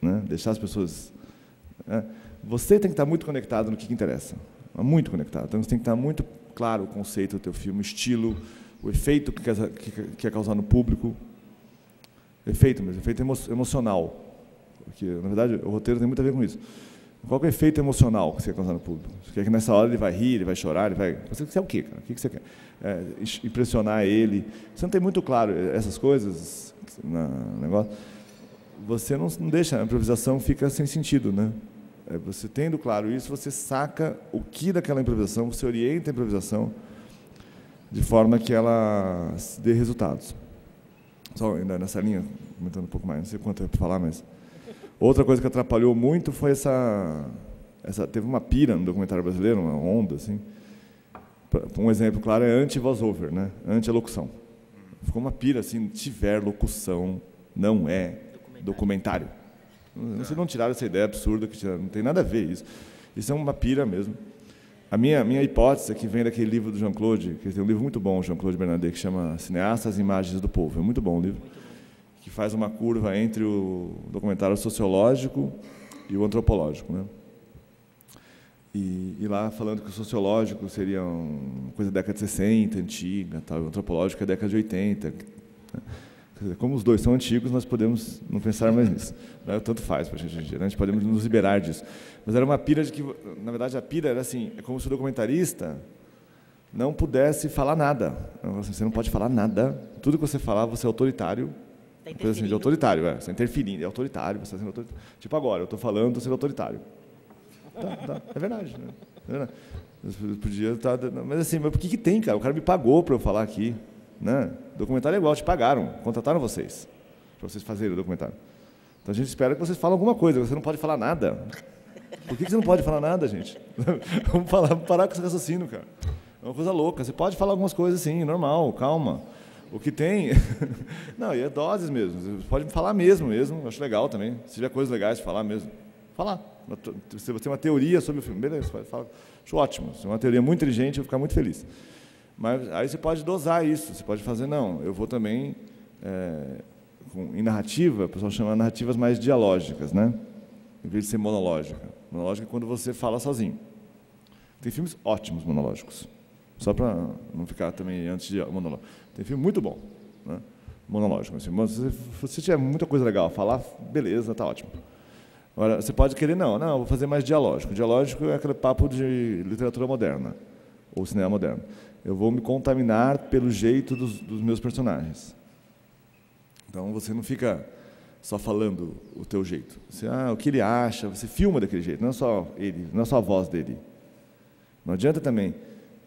né, deixar as pessoas... né, você tem que estar muito conectado no que interessa, muito conectado. Então, você tem que estar muito claro o conceito do teu filme, o estilo, o efeito que quer causar no público. Efeito mesmo, efeito emocional. Porque, na verdade, o roteiro tem muito a ver com isso. Qual é o efeito emocional que você quer causar no público? Você quer que nessa hora ele vai rir, ele vai chorar, ele vai... Você quer o quê, cara? O que você quer? Impressionar ele. Você não tem muito claro essas coisas no negócio. Você não deixa, a improvisação fica sem sentido, né? Você tendo claro isso, você saca o que daquela improvisação, você orienta a improvisação de forma que ela dê resultados. Só ainda nessa linha, comentando um pouco mais, não sei quanto é para falar, mas... Outra coisa que atrapalhou muito foi teve uma pira no documentário brasileiro, uma onda, assim. Um exemplo claro é anti-voice-over, né? Anti-locução. Ficou uma pira, assim, tiver locução, não é documentário. Vocês não tiraram essa ideia absurda, que não tem nada a ver isso. Isso é uma pira mesmo. A minha hipótese é que vem daquele livro do Jean-Claude, que tem um livro muito bom, Jean-Claude Bernardet, que chama Cineastas e Imagens do Povo. É muito bom o livro. Que faz uma curva entre o documentário sociológico e o antropológico, né? E lá falando que o sociológico seria uma coisa da década de 60, antiga, tal, o antropológico é da década de 80. Né? Quer dizer, como os dois são antigos, nós podemos não pensar mais nisso. Né? Tanto faz para a gente, né? A gente podemos nos liberar disso. Mas era uma pira de que, na verdade, a pira era assim, é como se o documentarista não pudesse falar nada. Você não pode falar nada. Tudo que você falar, você é autoritário. Coisa assim, de autoritário, você está interferindo, é autoritário, você está sendo autoritário. Tipo agora, eu estou falando, estou sendo autoritário. Tá, é verdade, né? É verdade. Eu podia estar... Mas assim, mas por que tem, cara? O cara me pagou para eu falar aqui. Né? Documentário é igual, te pagaram, contrataram vocês, para vocês fazerem o documentário. Então a gente espera que vocês falem alguma coisa, você não pode falar nada. Por que você não pode falar nada, gente? Vamos parar com esse raciocínio, cara. É uma coisa louca. Você pode falar algumas coisas, sim, normal, calma. O que tem... Não, e é doses mesmo. Você pode falar mesmo, acho legal também. Se tiver coisas legais de falar mesmo. Falar. Se você tem uma teoria sobre o filme, beleza, fala. Acho ótimo. Se é uma teoria muito inteligente, eu vou ficar muito feliz. Mas aí você pode dosar isso. Você pode fazer, não, eu vou também... em narrativa, o pessoal chama narrativas mais dialógicas, né? Em vez de ser monológica. Monológica é quando você fala sozinho. Tem filmes ótimos monológicos. Só para não ficar também antes de monológico. Tem filme muito bom, né? Monológico. Assim, se você tiver muita coisa legal a falar, beleza, tá ótimo. Agora, você pode querer, não, vou fazer mais dialógico. Dialógico é aquele papo de literatura moderna, ou cinema moderno. Eu vou me contaminar pelo jeito dos meus personagens. Então, você não fica só falando o teu jeito. Você, o que ele acha, você filma daquele jeito, não é só ele, não é só a voz dele. Não adianta também...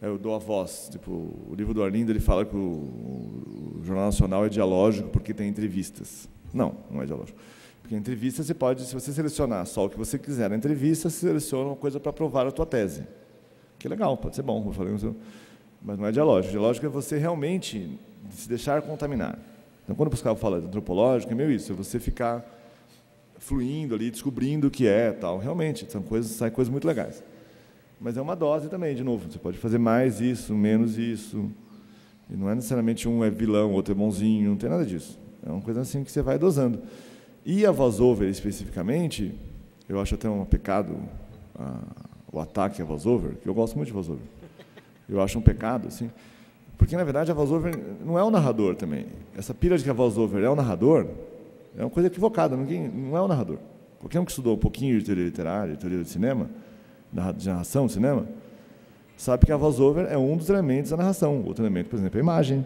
Eu dou a voz. Tipo, o livro do Arlindo, ele fala que o Jornal Nacional é dialógico porque tem entrevistas. Não é dialógico. Porque a entrevista você pode, se você selecionar só o que você quiser na entrevista, você seleciona uma coisa para provar a tua tese. Que é legal, pode ser bom, eu falei, mas não é dialógico. Dialógico é você realmente se deixar contaminar. Então, quando o Pascal fala de antropológico, é meio isso, é você ficar fluindo ali, descobrindo o que é, tal. Realmente, saem coisas muito legais. Mas é uma dose também, de novo. Você pode fazer mais isso, menos isso. E não é necessariamente um é vilão, outro é bonzinho, não tem nada disso. É uma coisa assim que você vai dosando. E a voice-over, especificamente, eu acho até um pecado o ataque à voice-over, que eu gosto muito de voice-over. Eu acho um pecado, assim, porque, na verdade, a voice-over não é o narrador também. Essa pira de que a voice-over é o narrador é uma coisa equivocada, não é o narrador. Qualquer um que estudou um pouquinho de teoria literária, teoria de cinema, de narração de cinema, sabe que a voice-over é um dos elementos da narração. Outro elemento, por exemplo, é a imagem.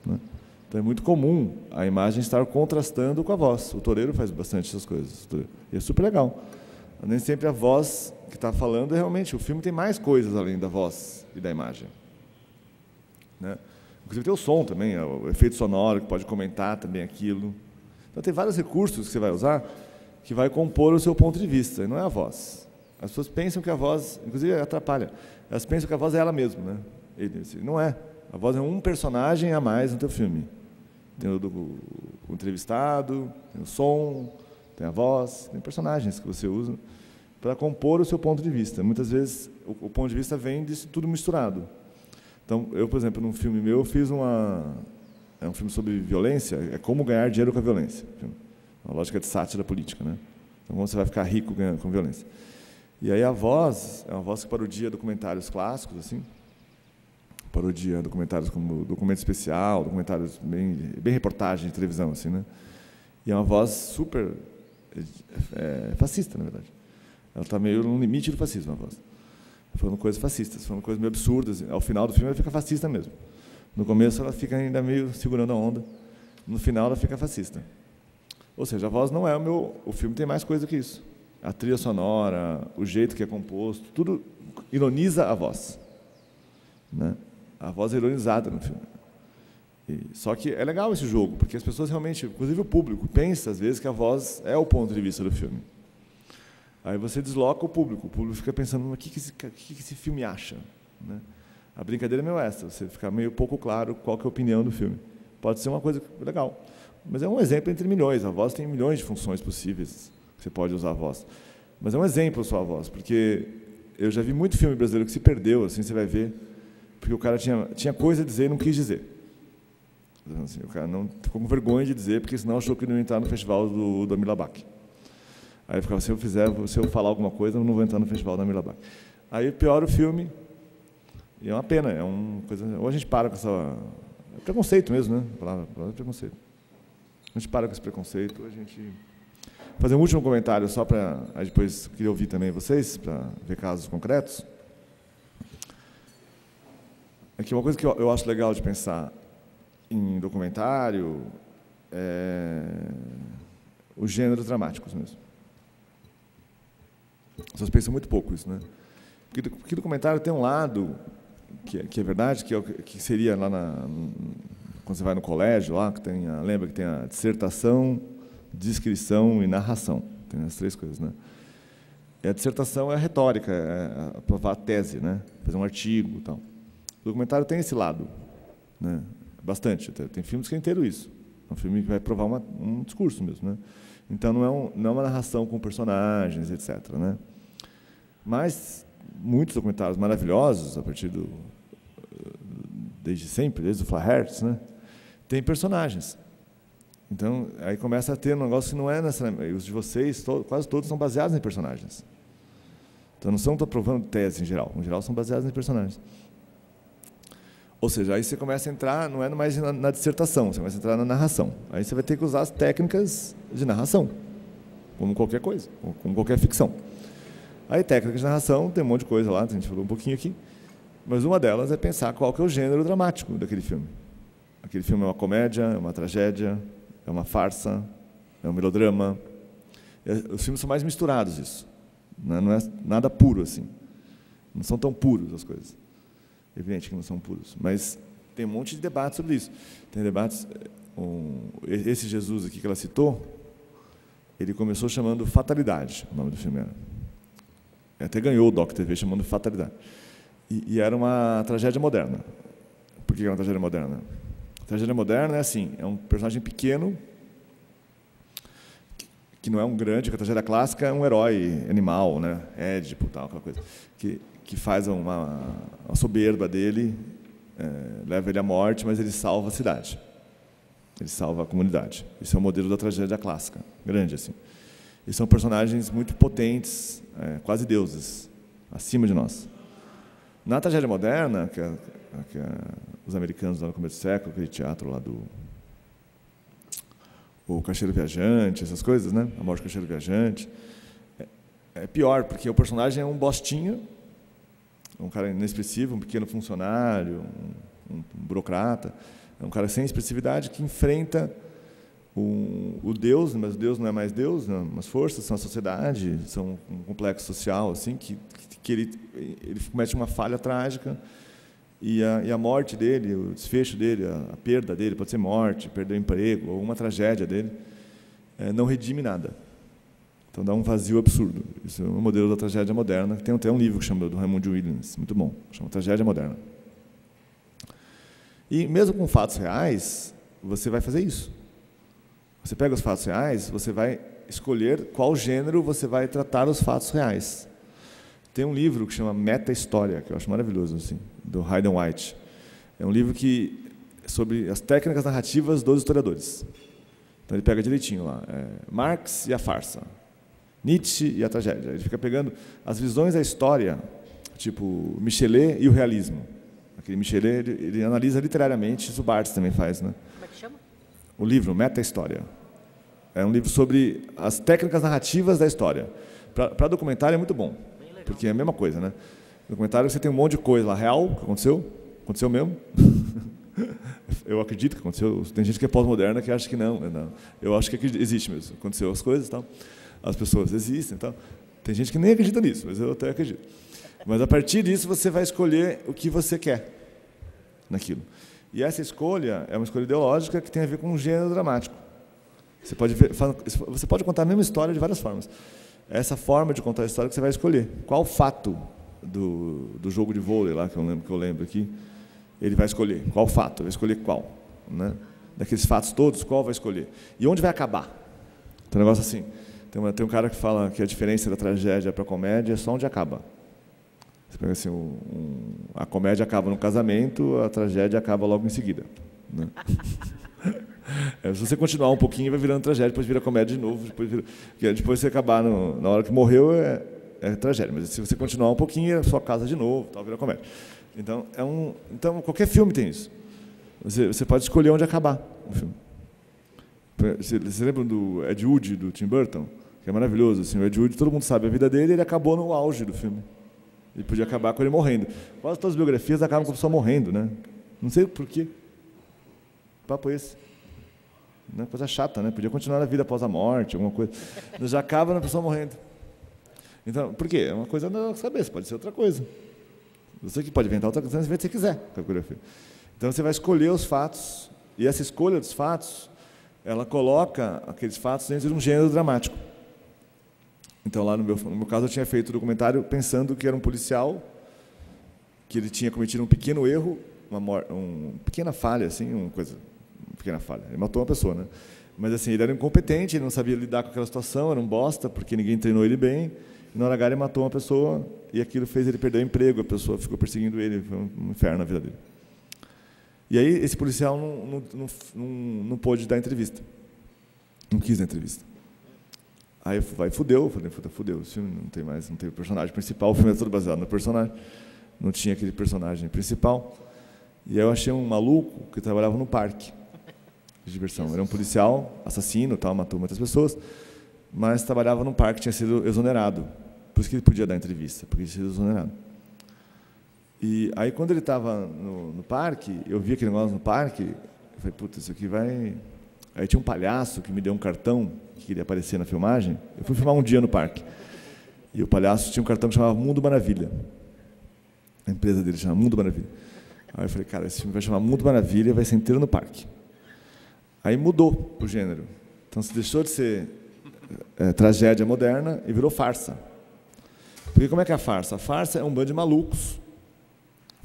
Né? Então, é muito comum a imagem estar contrastando com a voz. O toureiro faz bastante essas coisas. E é super legal. Nem sempre a voz que está falando é realmente... O filme tem mais coisas além da voz e da imagem. Né? Inclusive, tem o som também, o efeito sonoro, que pode comentar também aquilo. Então, tem vários recursos que você vai usar que vai compor o seu ponto de vista, e não é a voz. As pessoas pensam que a voz, inclusive atrapalha, elas pensam que a voz é ela mesma, né? Não é. A voz é um personagem a mais no teu filme. Tem o entrevistado, tem o som, tem a voz, tem personagens que você usa para compor o seu ponto de vista. Muitas vezes o ponto de vista vem disso tudo misturado. Então, eu, por exemplo, num filme meu, eu fiz é um filme sobre violência, é como ganhar dinheiro com a violência. Uma lógica de sátira política, né? Então, como você vai ficar rico ganhando com violência. E aí a voz é uma voz que parodia documentários clássicos, assim, parodia documentários como Documento Especial, documentários bem reportagem de televisão, assim, né? E é uma voz super fascista, na verdade. Ela está meio no limite do fascismo, a voz. Falando coisas fascistas, falando coisas meio absurdas. Ao final do filme, ela fica fascista mesmo. No começo, ela fica ainda meio segurando a onda. No final, ela fica fascista. Ou seja, a voz não é o meu... O filme tem mais coisa que isso. A trilha sonora, o jeito que é composto, tudo ironiza a voz, né? A voz é ironizada no filme. Só que é legal esse jogo, porque as pessoas realmente, inclusive o público, pensa às vezes que a voz é o ponto de vista do filme. Aí você desloca o público fica pensando, o que esse filme acha, né? A brincadeira é meio essa, você ficar meio pouco claro qual que é a opinião do filme. Pode ser uma coisa legal, mas é um exemplo entre milhões. A voz tem milhões de funções possíveis que você pode usar a voz. Mas é um exemplo só a voz, porque eu já vi muito filme brasileiro que se perdeu, assim, você vai ver, porque o cara tinha coisa a dizer e não quis dizer. Assim, o cara não ficou com vergonha de dizer, porque senão achou que não ia entrar no festival do Amilabak. Aí ficava, se eu falar alguma coisa, eu não vou entrar no festival da Amilabak. Aí piora o filme, e é uma pena, é uma coisa... Ou a gente para com essa... É preconceito mesmo, né? A palavra é preconceito. A gente para com esse preconceito, a gente... Fazer um último comentário, só para... Aí depois queria ouvir também vocês, para ver casos concretos. É que uma coisa que eu acho legal de pensar em documentário é os gêneros dramáticos mesmo. As pessoas pensam muito pouco isso, né? Porque documentário tem um lado que é verdade, que seria lá quando você vai no colégio, lá, lembra que tem a dissertação, descrição e narração. Tem as três coisas, né? E a dissertação é a retórica, é aprovar a tese, né? Fazer um artigo e tal. O documentário tem esse lado, né? Bastante. Tem filmes que é inteiro isso. É um filme que vai provar um discurso mesmo, né? Então, não é uma narração com personagens, etc., né? Mas muitos documentários maravilhosos, desde sempre, desde o Flaherty, né? Tem personagens. Então, aí começa a ter um negócio que não é necessariamente... Os de vocês, quase todos, são baseados em personagens. Então, não estão provando tese em geral. Em geral, são baseados em personagens. Ou seja, aí você começa a entrar, não é mais na dissertação, você começa a entrar na narração. Aí você vai ter que usar as técnicas de narração, como qualquer coisa, como qualquer ficção. Aí, técnicas de narração, tem um monte de coisa lá, a gente falou um pouquinho aqui, mas uma delas é pensar qual que é o gênero dramático daquele filme. Aquele filme é uma comédia, é uma tragédia, é uma farsa, é um melodrama. Os filmes são mais misturados, isso. Não é nada puro, assim. Não são tão puros as coisas. Evidente que não são puros, mas tem um monte de debates sobre isso. Tem debates... Esse Jesus aqui que ela citou, ele começou chamando Fatalidade, o nome do filme era. Até ganhou o Doc TV chamando Fatalidade. E era uma tragédia moderna. Por que era uma tragédia moderna? A tragédia moderna é assim, é um personagem pequeno, que não é um grande, que a tragédia clássica é um herói animal, né? Édipo, tal, aquela coisa, que faz uma soberba dele, leva ele à morte, mas ele salva a cidade. Ele salva a comunidade. Esse é o modelo da tragédia clássica, grande assim. E são personagens muito potentes, quase deuses, acima de nós. Na tragédia moderna, que os americanos lá no começo do século, aquele teatro lá o Caixeiro Viajante, essas coisas, né? A Morte do Caixeiro Viajante. É pior, porque o personagem é um bostinha, um cara inexpressivo, um pequeno funcionário, um burocrata, é um cara sem expressividade que enfrenta o Deus, mas o Deus não é mais Deus, não, umas forças, são a sociedade, são um complexo social, assim, que ele comete uma falha trágica e a morte dele, o desfecho dele, a perda dele, pode ser morte, perder o emprego, ou uma tragédia dele, não redime nada. Então dá um vazio absurdo. Isso é um modelo da tragédia moderna. Tem até um livro que chama, do Raymond Williams, muito bom, chama Tragédia Moderna. E mesmo com fatos reais, você vai fazer isso. Você pega os fatos reais, você vai escolher qual gênero você vai tratar os fatos reais. Tem um livro que chama Meta-História, que eu acho maravilhoso, assim, do Hayden White. É um livro sobre as técnicas narrativas dos historiadores. Então ele pega direitinho lá, Marx e a farsa, Nietzsche e a tragédia. Ele fica pegando as visões da história, tipo Michelet e o realismo. Aquele Michelet, ele analisa literariamente, isso o Barthes também faz, né? Como é que chama? O livro Meta-História. É um livro sobre as técnicas narrativas da história. Para documentário é muito bom, porque é a mesma coisa, né? Documentário você tem um monte de coisa lá, real, que aconteceu mesmo. Eu acredito que aconteceu. Tem gente que é pós-moderna que acha que não. Eu acho que existe mesmo. Aconteceu as coisas, tal. As pessoas existem, tal. Tem gente que nem acredita nisso, mas eu até acredito. Mas a partir disso você vai escolher o que você quer naquilo. E essa escolha é uma escolha ideológica que tem a ver com um gênero dramático. Você pode contar a mesma história de várias formas. Essa forma de contar a história que você vai escolher. Qual fato do jogo de vôlei lá que eu lembro aqui, ele vai escolher? Qual fato? Vai escolher qual? Né? Daqueles fatos todos, qual vai escolher? E onde vai acabar? Tem um negócio assim. Tem um cara que fala que a diferença da tragédia para a comédia é só onde acaba. Você pega assim, a comédia acaba no casamento, a tragédia acaba logo em seguida. Né? Se você continuar um pouquinho, vai virando tragédia, depois vira comédia de novo, depois você acabar na hora que morreu é tragédia, mas se você continuar um pouquinho, é sua casa de novo, tal, vira comédia. Então qualquer filme tem isso. Você pode escolher onde acabar o filme. Você lembra do Ed Wood, do Tim Burton? Que é maravilhoso. Assim, o Ed Wood, todo mundo sabe a vida dele, ele acabou no auge do filme. Ele podia acabar com ele morrendo. Quase todas as biografias acabam com a pessoa morrendo, né? Não sei por quê. Papo esse. Né? Coisa chata, né? Podia continuar a vida após a morte, alguma coisa. Mas já acaba na pessoa morrendo. Então, por quê? É uma coisa na nossa cabeça, pode ser outra coisa. Você que pode inventar outra coisa, você você quiser. Então você vai escolher os fatos, e essa escolha dos fatos, ela coloca aqueles fatos dentro de um gênero dramático. Então, lá no meu caso, eu tinha feito o documentário pensando que era um policial, que ele tinha cometido um pequeno erro, uma pequena falha, assim, uma pequena falha. Ele matou uma pessoa, né? Mas assim, ele era incompetente, ele não sabia lidar com aquela situação, era um bosta, porque ninguém treinou ele bem. E na hora H ele matou uma pessoa e aquilo fez ele perder o emprego, a pessoa ficou perseguindo ele, foi um inferno na vida dele. E aí esse policial não pôde dar entrevista, não quis dar entrevista. Aí fudeu, o filme não tem o personagem principal, o filme é todo baseado no personagem, não tinha aquele personagem principal. E aí eu achei um maluco que trabalhava no parque de diversão. Era um policial, assassino, tal, matou muitas pessoas, mas trabalhava num parque, tinha sido exonerado. Por isso que ele podia dar entrevista, porque ele tinha sido exonerado. E aí, quando ele estava no parque, eu vi aquele negócio no parque, eu falei, puta, isso aqui vai... Aí tinha um palhaço que me deu um cartão, que queria aparecer na filmagem. Eu fui filmar um dia no parque. E o palhaço tinha um cartão que chamava Mundo Maravilha. A empresa dele chamava Mundo Maravilha. Aí eu falei, cara, esse filme vai chamar Mundo Maravilha, vai ser inteiro no parque. Aí mudou o gênero. Então, se deixou de ser tragédia moderna e virou farsa. Porque como é que é a farsa? A farsa é um bando de malucos.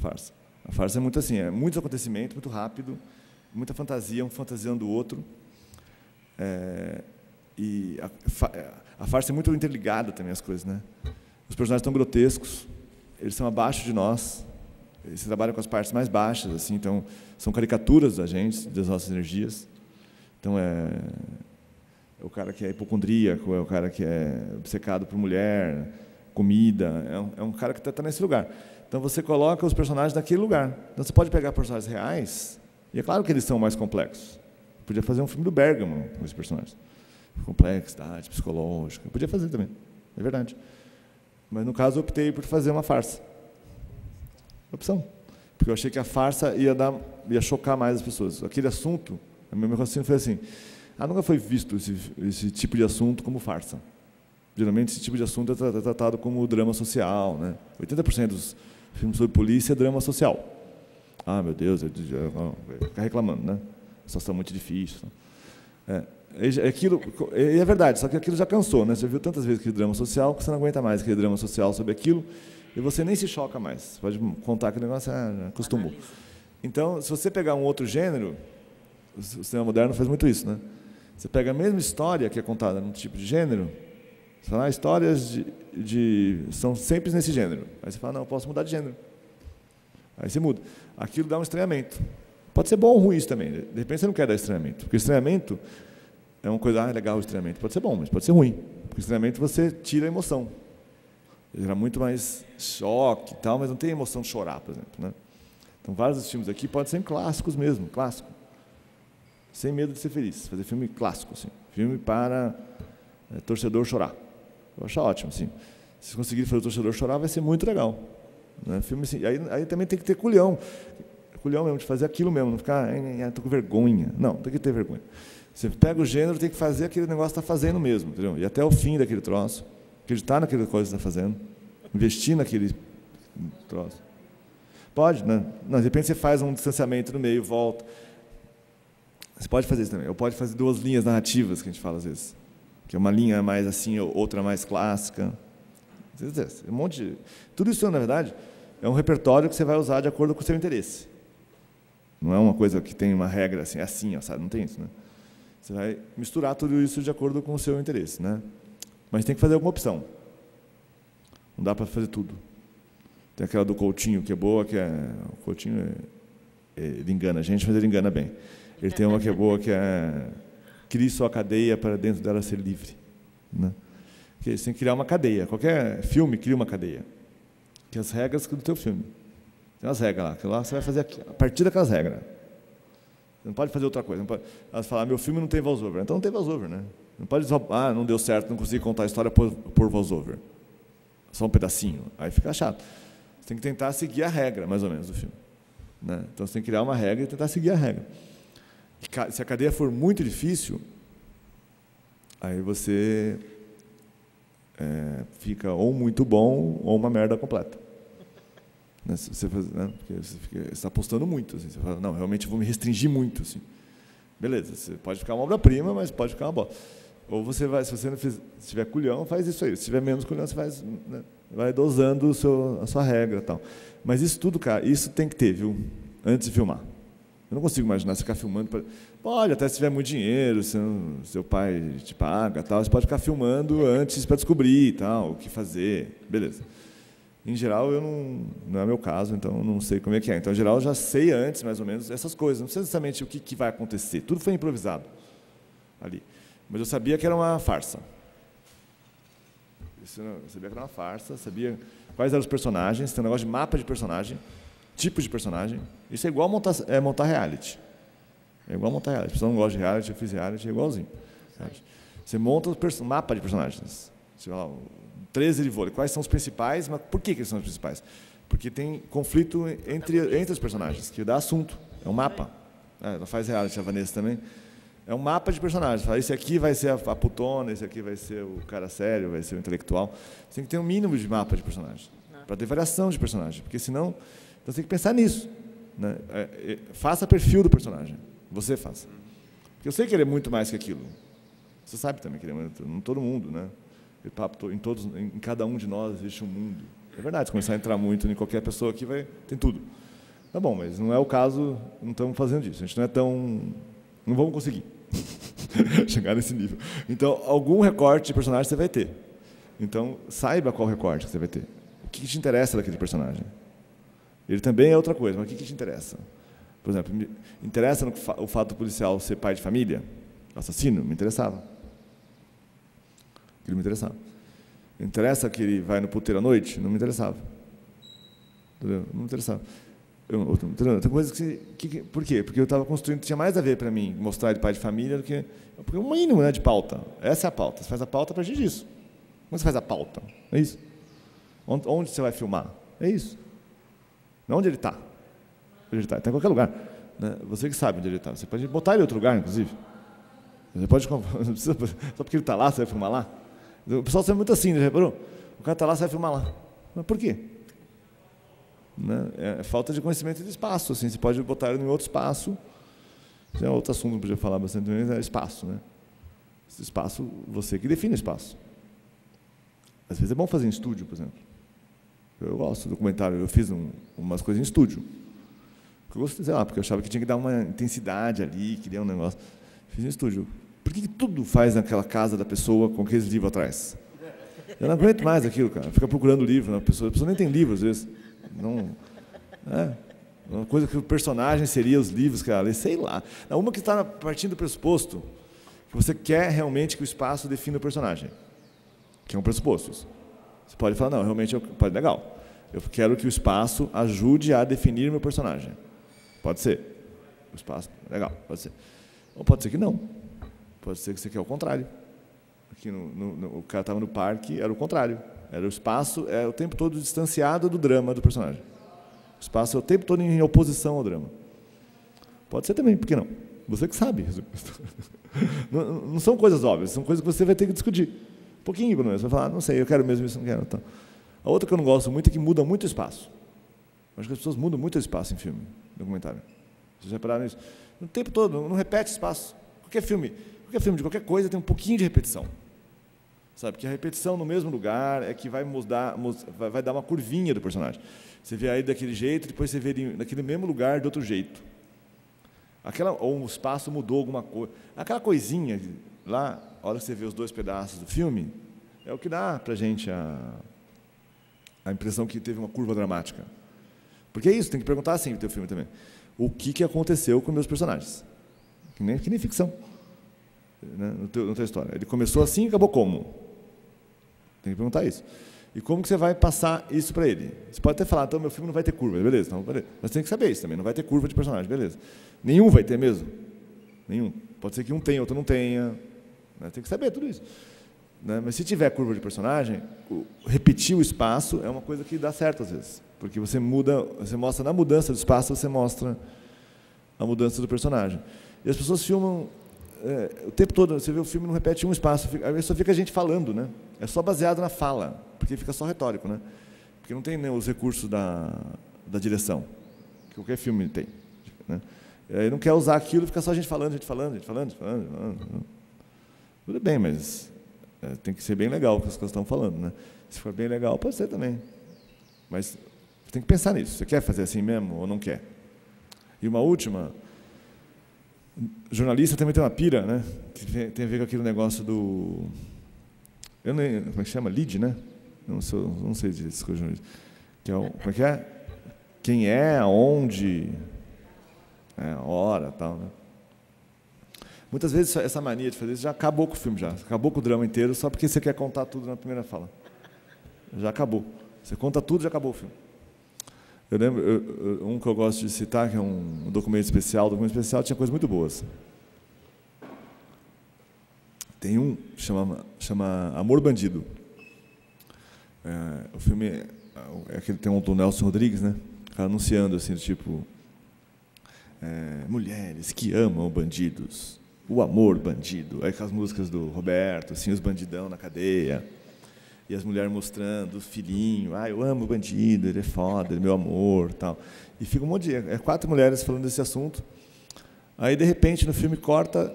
A farsa é muito assim, é muitos acontecimentos, muito rápido, muita fantasia, um fantasiando o outro. E a farsa é muito interligada também às coisas, né? Os personagens estão grotescos, eles são abaixo de nós, eles trabalham com as partes mais baixas, assim, então são caricaturas da gente, das nossas energias. Então é o cara que é hipocondríaco, é o cara que é obcecado por mulher, comida, é um cara que está nesse lugar. Então você coloca os personagens naquele lugar. Então você pode pegar personagens reais, e é claro que eles são mais complexos. Podia fazer um filme do Bergman com esses personagens. Complexidade psicológica. Podia fazer também, é verdade. Mas no caso eu optei por fazer uma farsa. Opção. Porque eu achei que a farsa ia chocar mais as pessoas. Aquele assunto, o meu raciocínio foi assim, nunca foi visto esse tipo de assunto como farsa. Geralmente esse tipo de assunto é tratado como drama social, né? 80% dos filmes sobre polícia é drama social. Meu Deus, ficar reclamando, né? A situação é muito difícil. É verdade, só que aquilo já cansou, né? Você viu tantas vezes aquele drama social que você não aguenta mais aquele drama social sobre aquilo e você nem se choca mais. Você pode contar aquele negócio, já acostumou. Então, se você pegar um outro gênero, o cinema moderno faz muito isso, né? Você pega a mesma história que é contada num tipo de gênero, você fala, histórias são sempre nesse gênero. Aí você fala, não, eu posso mudar de gênero. Aí você muda. Aquilo dá um estranhamento. Pode ser bom ou ruim isso também. De repente você não quer dar estranhamento. Porque estranhamento é uma coisa, legal o estranhamento. Pode ser bom, mas pode ser ruim. Porque estranhamento você tira a emoção. Gera muito mais choque e tal, mas não tem emoção de chorar, por exemplo, né? Então, vários dos filmes aqui podem ser clássicos mesmo, clássico. Sem medo de ser feliz. Fazer filme clássico, assim. Filme para torcedor chorar. Eu vou achar ótimo, assim. Se conseguir fazer o torcedor chorar, vai ser muito legal. Né? Filme assim, aí também tem que ter culhão. Culhão mesmo, de fazer aquilo mesmo, não ficar, estou com vergonha. Não, tem que ter vergonha. Você pega o gênero, tem que fazer aquele negócio que está fazendo mesmo, entendeu? E até o fim daquele troço, acreditar naquela coisa que está fazendo, investir naquele troço. Pode, né? Não, de repente você faz um distanciamento no meio, volta. Você pode fazer isso também. Ou pode fazer 2 linhas narrativas, que a gente fala às vezes. Que é uma linha mais assim, outra mais clássica. Um monte de... Tudo isso, na verdade, é um repertório que você vai usar de acordo com o seu interesse. Não é uma coisa que tem uma regra assim, sabe? Não tem isso, né? Você vai misturar tudo isso de acordo com o seu interesse, né? Mas tem que fazer alguma opção. Não dá para fazer tudo. Tem aquela do Coutinho, que é boa, o Coutinho, ele engana a gente, mas ele engana bem. Ele tem uma que é boa, que é crie sua cadeia para dentro dela ser livre. Né? Porque você tem que criar uma cadeia. Qualquer filme cria uma cadeia. Que as regras do teu filme. Tem umas regras lá, que lá você vai fazer a partir daquelas regras. Você não pode fazer outra coisa. Não pode, elas falam, meu filme não tem voice-over. Então não tem voice-over, né? Não pode dizer, não deu certo, não consegui contar a história por voice-over. Só um pedacinho. Aí fica chato. Você tem que tentar seguir a regra, mais ou menos, do filme. Né? Então você tem que criar uma regra e tentar seguir a regra. E se a cadeia for muito difícil, aí você fica ou muito bom ou uma merda completa. Né? Porque você está apostando muito. Assim, você fala, não, realmente eu vou me restringir muito. Assim. Beleza, você pode ficar uma obra-prima, mas pode ficar uma bosta. Ou você vai, se você não se tiver culhão, faz isso aí. Se tiver menos culhão, você faz, né? Vai dosando a sua regra e tal. Mas isso tudo, cara, isso tem que ter, viu? Antes de filmar. Eu não consigo imaginar você ficar filmando. Pode, até se tiver muito dinheiro, seu pai te paga, tal, você pode ficar filmando antes para descobrir e tal, o que fazer. Beleza. Em geral, não é meu caso, então eu não sei como é que é. Então, em geral, eu já sei antes, mais ou menos, essas coisas. Não sei exatamente o que vai acontecer. Tudo foi improvisado ali. Mas eu sabia que era uma farsa. Eu sabia que era uma farsa, sabia quais eram os personagens, tem um negócio de mapa de personagem, tipos de personagem. Isso é igual montar reality. É igual montar reality. Se você não gosta de reality, eu fiz reality, é igualzinho. Você monta o mapa de personagens. Você vai lá, 13 de vôlei. Quais são os principais, mas por que eles são os principais? Porque tem conflito entre os personagens, que dá assunto. É um mapa. Ela faz reality, a Vanessa também. É um mapa de personagens. Esse aqui vai ser a putona, esse aqui vai ser o cara sério, vai ser o intelectual. Você tem que ter um mínimo de mapa de personagens, para ter variação de personagem, porque senão você tem que pensar nisso. Né? Faça perfil do personagem. Você faça. Porque eu sei que ele é muito mais que aquilo. Você sabe também que ele é muito, não todo mundo, né? Em cada um de nós existe um mundo. É verdade, se começar a entrar muito em qualquer pessoa aqui, tem tudo. Tá bom, mas não é o caso, não estamos fazendo isso. A gente não é tão... Não vamos conseguir chegar nesse nível. Então, algum recorte de personagem você vai ter. Então, saiba qual recorte que você vai ter. O que te interessa daquele personagem? Ele também é outra coisa, mas o que te interessa? Por exemplo, me interessa o fato do policial ser pai de família? Assassino? Me interessava. Ele me interessava. Me interessa que ele vai no puteiro à noite? Não me interessava. Entendeu? Não me interessava. Tem coisas que... Por quê? Porque eu estava construindo... Tinha mais a ver para mim mostrar ele pai de família do que... Porque é um mínimo, né, de pauta. Essa é a pauta. Você faz a pauta para agir disso. Como você faz a pauta? É isso. Onde você vai filmar? É isso. Não onde ele está. Ele está em qualquer lugar. Né? Você que sabe onde ele está. Você pode botar ele em outro lugar, inclusive. Você pode... Não precisa, só porque ele está lá, você vai filmar lá. O pessoal sempre muito assim, já reparou? O cara está lá, você vai filmar lá. Mas por quê? Né? É falta de conhecimento de espaço. Assim, você pode botar ele em outro espaço. É outro assunto que eu podia falar bastante, é espaço. Né? Esse espaço, você que define o espaço. Às vezes é bom fazer em estúdio, por exemplo. Eu gosto do documentário, eu fiz umas coisas em estúdio. Eu gostei, sei lá, porque eu achava que tinha que dar uma intensidade ali, queria um negócio. Fiz em estúdio. Por que tudo faz naquela casa da pessoa com aqueles livros atrás? Eu não aguento mais aquilo, cara. Fica procurando livro, né? A pessoa nem tem livro, às vezes. Não, uma coisa que o personagem seria os livros, cara, sei lá. Uma que está partindo do pressuposto que você quer realmente que o espaço defina o personagem, que é um pressuposto. Isso. Você pode falar, não, realmente, pode, legal. Eu quero que o espaço ajude a definir meu personagem. Pode ser. O espaço, legal, pode ser. Ou pode ser que não. Pode ser que você quer o contrário. Aqui o cara estava no parque, era o contrário. Era o espaço, o tempo todo distanciado do drama do personagem. O espaço é o tempo todo em oposição ao drama. Pode ser também, por que não? Você que sabe. Não são coisas óbvias, são coisas que você vai ter que discutir. Um pouquinho, pelo menos. Você vai falar, não sei, eu quero mesmo isso, não quero. Então. A outra que eu não gosto muito é que muda muito o espaço. Eu acho que as pessoas mudam muito o espaço em filme, documentário. Vocês já repararam nisso? O tempo todo, não repete espaço. Qualquer filme de qualquer coisa tem um pouquinho de repetição. Sabe? Que a repetição no mesmo lugar é que vai dar uma curvinha do personagem. Você vê aí daquele jeito, depois você vê ele naquele mesmo lugar de outro jeito. Ou o espaço mudou alguma coisa. Aquela coisinha lá, a hora que você vê os 2 pedaços do filme, é o que dá para a gente a impressão que teve uma curva dramática. Porque é isso, tem que perguntar assim no teu filme também. O que aconteceu com meus personagens? Que nem ficção. Né, na tua história. Ele começou assim e acabou como? Tem que perguntar isso. E como que você vai passar isso para ele? Você pode até falar, então meu filme não vai ter curva, beleza? Então, beleza. Mas tem que saber isso também, não vai ter curva de personagem, beleza. Nenhum vai ter mesmo. Nenhum. Pode ser que um tenha, outro não tenha. Né? Tem que saber tudo isso. Né? Mas se tiver curva de personagem, repetir o espaço é uma coisa que dá certo às vezes. Porque você mostra na mudança do espaço, você mostra a mudança do personagem. E as pessoas filmam o tempo todo, você vê o filme não repete um espaço, aí só fica a gente falando, né? É só baseado na fala, porque fica só retórico, né? Porque não tem, né, os recursos da direção, que qualquer filme tem. Né? Aí não quer usar aquilo, fica só a gente falando. Tudo bem, mas tem que ser bem legal o que as coisas estão falando, né? Se for bem legal, pode ser também. Mas tem que pensar nisso. Você quer fazer assim mesmo ou não quer? E uma última... Jornalista também tem uma pira, né? Que tem a ver com aquele negócio do... como é que chama? Lead, né? Não sei disso com jornalista. Como é que é? Quem é, aonde, a hora, tal, né? Muitas vezes essa mania de fazer isso já acabou com o filme, já. Acabou com o drama inteiro só porque você quer contar tudo na primeira fala. Já acabou. Você conta tudo, já acabou o filme. Eu lembro, um que eu gosto de citar, que é um documento especial. O documento especial tinha coisas muito boas. Tem um que chama Amor Bandido. O filme aquele tem um do Nelson Rodrigues, né? Anunciando assim, tipo, mulheres que amam bandidos, o amor bandido. Aí com as músicas do Roberto, assim, os bandidão na cadeia. E as mulheres mostrando o filhinho, eu amo o bandido, ele é foda, ele é meu amor, tal. E fica um monte de 4 mulheres falando desse assunto. Aí, de repente, no filme corta,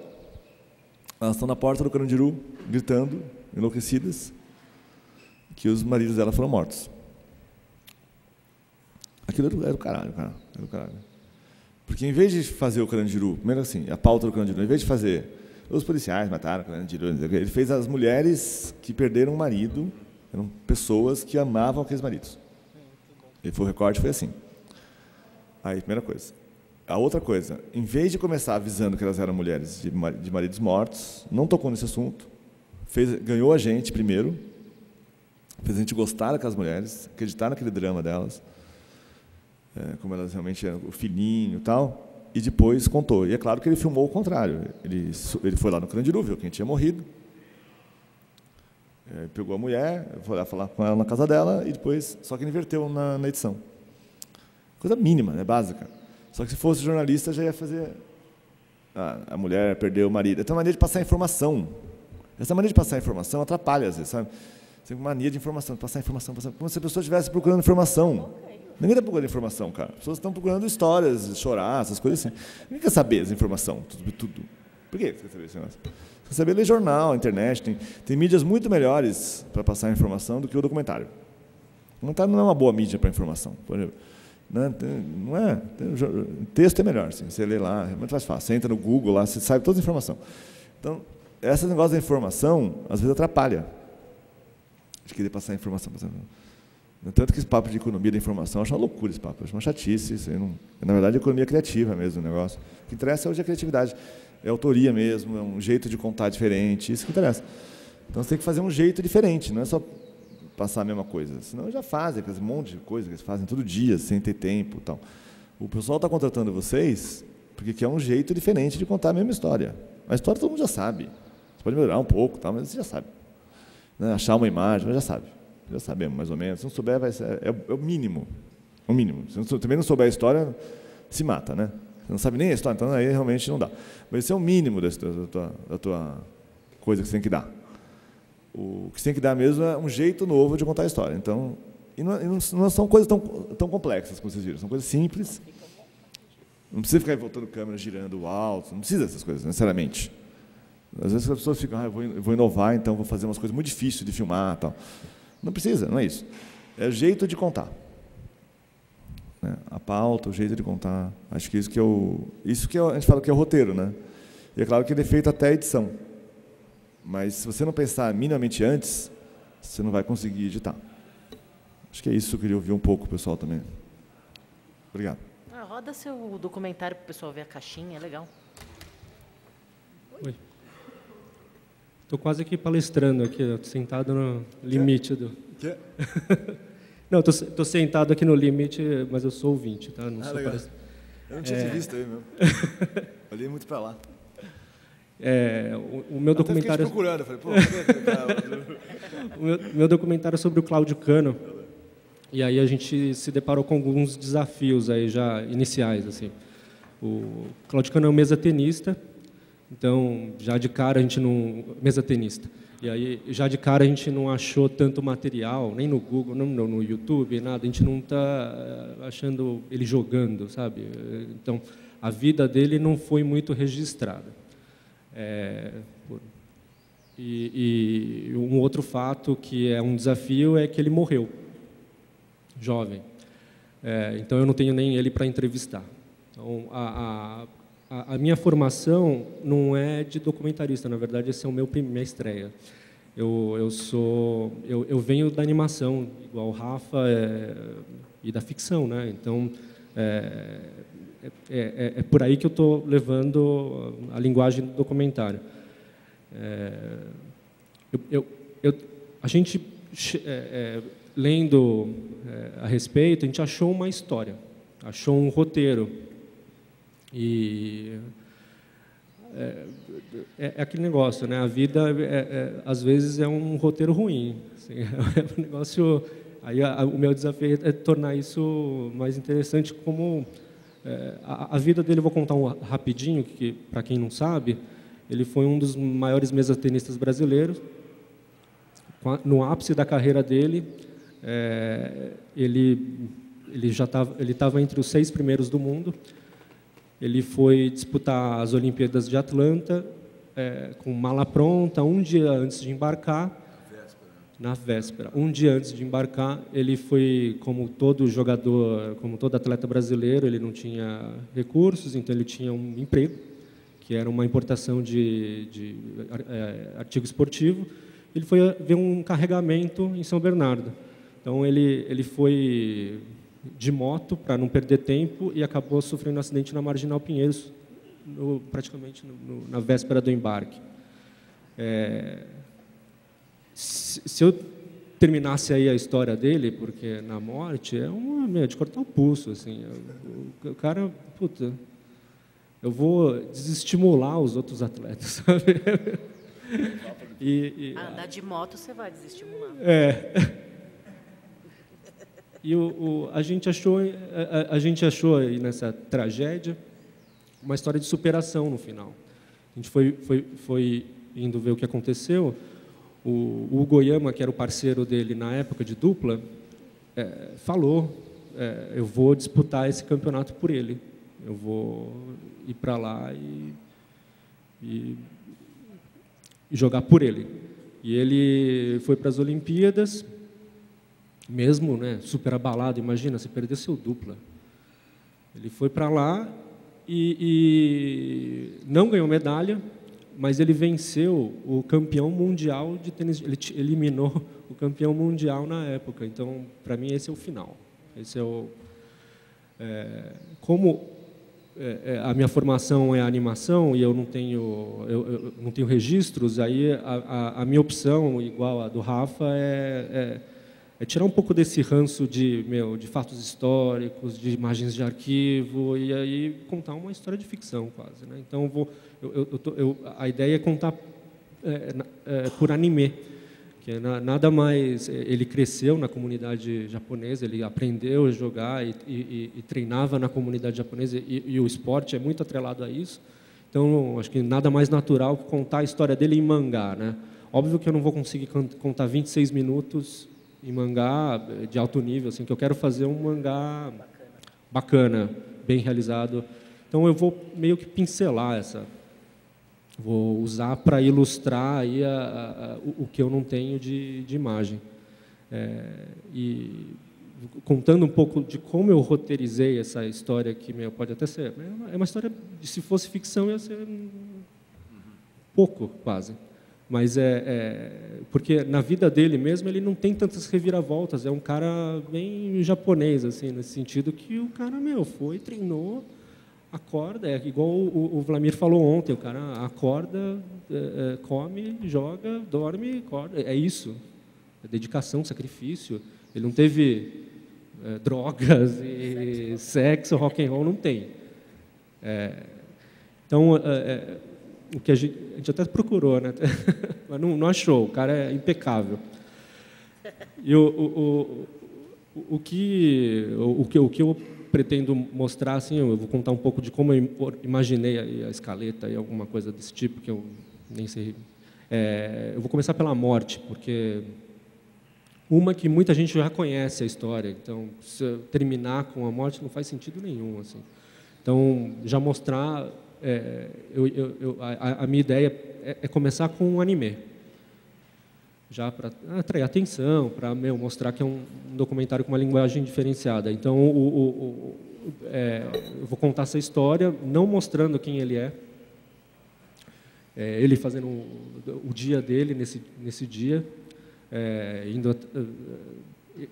elas estão na porta do Carandiru, gritando, enlouquecidas, que os maridos dela foram mortos. Aquilo era do caralho, cara. Era do caralho. Porque, em vez de fazer o Carandiru, primeiro assim, a pauta do Carandiru, em vez de fazer os policiais mataram o Carandiru, ele fez as mulheres que perderam o marido, eram pessoas que amavam aqueles maridos. E o recorte foi assim. Aí, primeira coisa. A outra coisa, em vez de começar avisando que elas eram mulheres de maridos mortos, não tocou nesse assunto, ganhou a gente primeiro, fez a gente gostar daquelas mulheres, acreditar naquele drama delas, como elas realmente eram, o filhinho e tal, e depois contou. E é claro que ele filmou o contrário. Ele foi lá no Carandiru, viu quem tinha morrido, pegou a mulher, foi lá falar com ela na casa dela, e depois, só que ele inverteu na edição. Coisa mínima, né, básica. Só que se fosse jornalista, já ia fazer... a mulher perdeu o marido. Tem uma mania de passar informação. Essa mania de passar informação atrapalha, às vezes, sabe? Tem uma mania de informação, de passar informação, como se a pessoa estivesse procurando informação. Ninguém está procurando informação, cara. As pessoas estão procurando histórias, chorar, essas coisas assim. Ninguém quer saber essa informação, tudo. Por que você quer saber esse negócio? Você Você saber ler jornal, internet, tem mídias muito melhores para passar informação do que o documentário. O documentário não é uma boa mídia para informação. Por exemplo, não é. Texto é melhor, assim, você lê lá, é muito mais fácil. Você entra no Google lá, você sabe toda a informação. Então, esse negócio da informação, às vezes, atrapalha. De querer passar informação. Tanto que esse papo de economia da informação, eu acho uma loucura esse papo, eu acho uma chatice. Isso aí não, na verdade, é economia criativa mesmo o negócio. O que interessa hoje é a criatividade. É autoria mesmo, é um jeito de contar diferente, isso que interessa. Então você tem que fazer um jeito diferente, não é só passar a mesma coisa. Senão já fazem, um monte de coisa que eles fazem todo dia, sem ter tempo. Tal. O pessoal está contratando vocês porque quer um jeito diferente de contar a mesma história. A história todo mundo já sabe. Você pode melhorar um pouco, tal, mas você já sabe. Né? Achar uma imagem, mas já sabe. Já sabemos, mais ou menos. Se não souber, vai ser, é o mínimo. O mínimo. Se também não souber a história, se mata, né? Você não sabe nem a história, então aí realmente não dá. Mas esse é o mínimo da tua coisa que você tem que dar. O que você tem que dar mesmo é um jeito novo de contar a história. Então, não são coisas tão complexas, como vocês viram. São coisas simples. Não precisa ficar voltando câmera, girando alto. Não precisa dessas coisas, necessariamente. Às vezes as pessoas ficam, eu vou inovar, então vou fazer umas coisas muito difíceis de filmar. Tal. Não precisa, não é isso. É o jeito de contar. A pauta, o jeito de contar. Acho que isso que a gente fala que é o roteiro, né? E é claro que ele é feito até a edição. Mas se você não pensar minimamente antes, você não vai conseguir editar. Acho que é isso que eu queria ouvir um pouco o pessoal também. Obrigado. Roda seu documentário para o pessoal ver a caixinha, é legal. Oi. Estou quase aqui palestrando, aqui, sentado no limite do... Não, estou sentado aqui no limite, mas eu sou ouvinte, tá? Não sou palestrante. Eu não tinha te visto aí mesmo. Olhei muito para lá. O meu documentário... Eu procurando, falei, pô, cadê? O meu documentário é sobre o Cláudio Cano. E aí a gente se deparou com alguns desafios aí já iniciais, assim. O Cláudio Cano é um mesa-tenista, então já de cara a gente não... Mesa-tenista. E aí, já de cara, a gente não achou tanto material, nem no Google, no YouTube, nada. A gente não está achando ele jogando, sabe? Então, a vida dele não foi muito registrada. E um outro fato que é um desafio é que ele morreu, jovem. Então, eu não tenho nem ele para entrevistar. Então, a minha formação não é de documentarista, na verdade, essa é minha estreia. Eu venho da animação, igual o Rafa, e da ficção, né? Então, é por aí que eu estou levando a linguagem do documentário. A gente, lendo a respeito, a gente achou uma história, achou um roteiro. E é aquele negócio, né? A vida, às vezes, é um roteiro ruim. Assim, é um negócio... Aí, o meu desafio é tornar isso mais interessante, como a vida dele. Eu vou contar rapidinho, que, para quem não sabe, ele foi um dos maiores mesatenistas brasileiros. No ápice da carreira dele, ele estava entre os 6 primeiros do mundo. Ele foi disputar as Olimpíadas de Atlanta com mala pronta, um dia antes de embarcar. Na véspera. Um dia antes de embarcar, ele foi, como todo jogador, como todo atleta brasileiro, ele não tinha recursos, então ele tinha um emprego, que era uma importação de artigo esportivo. Ele foi ver um carregamento em São Bernardo. Então, ele foi de moto para não perder tempo e acabou sofrendo um acidente na Marginal Pinheiros, praticamente na véspera do embarque. Se eu terminasse aí a história dele, porque na morte é de cortar o pulso, assim. O cara, puta, eu vou desestimular os outros atletas, sabe? Andar de moto você vai desestimular. E a gente achou aí nessa tragédia uma história de superação no final. A gente foi indo ver o que aconteceu. O Hugo Oyama, que era o parceiro dele na época de dupla, falou: eu vou disputar esse campeonato por ele. Eu vou ir para lá e jogar por ele. E ele foi para as Olimpíadas, mesmo, né, super abalado. Imagina, se perder seu dupla. Ele foi para lá e não ganhou medalha, mas ele venceu o campeão mundial de tênis. Ele eliminou o campeão mundial na época. Então, para mim, esse é o final. Esse é o como a minha formação é a animação e eu não tenho registros. Aí a minha opção, igual a do Rafa, é tirar um pouco desse ranço de fatos históricos, de imagens de arquivo, e aí contar uma história de ficção, quase, né? Então, a ideia é contar por anime, que nada mais... Ele cresceu na comunidade japonesa, ele aprendeu a jogar e treinava na comunidade japonesa, e o esporte é muito atrelado a isso. Então, acho que nada mais natural que contar a história dele em mangá, né? Óbvio que eu não vou conseguir contar 26 minutos em mangá de alto nível, assim, que eu quero fazer um mangá bacana, bem realizado. Então eu vou meio que pincelar vou usar para ilustrar aí o que eu não tenho de imagem. E contando um pouco de como eu roteirizei essa história, que pode até ser... É uma história, se fosse ficção, ia ser pouco, quase. Mas porque na vida dele mesmo ele não tem tantas reviravoltas, é um cara bem japonês, assim, nesse sentido que o cara foi, treinou, acorda, igual o Vlamir falou ontem, o cara acorda, come, joga, dorme, acorda, é isso, é dedicação, sacrifício. Ele não teve drogas e sexo, rock and roll, não tem. Então o que a gente até procurou, né? Mas não achou. O cara é impecável. E o que eu pretendo mostrar, assim, eu vou contar um pouco de como eu imaginei a escaleta e alguma coisa desse tipo que eu nem sei. Eu vou começar pela morte, porque uma que muita gente já conhece a história. Então, se eu terminar com a morte não faz sentido nenhum, assim. Então, já mostrar. A minha ideia é começar com um anime, já para atrair atenção, para mostrar que é um documentário com uma linguagem diferenciada. Então, eu vou contar essa história, não mostrando quem ele é, ele fazendo o dia dele nesse dia,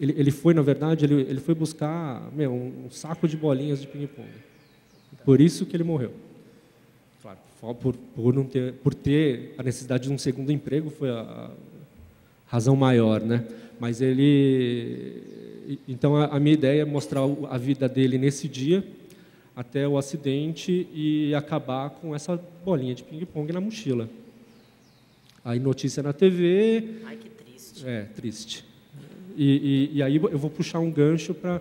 ele foi, na verdade, ele foi buscar um saco de bolinhas de ping-pong. Por isso que ele morreu. Claro, por ter a necessidade de um segundo emprego foi a razão maior, né? Mas então a minha ideia é mostrar a vida dele nesse dia até o acidente e acabar com essa bolinha de ping-pong na mochila. Aí notícia na TV. Ai, que triste. Triste. E aí eu vou puxar um gancho para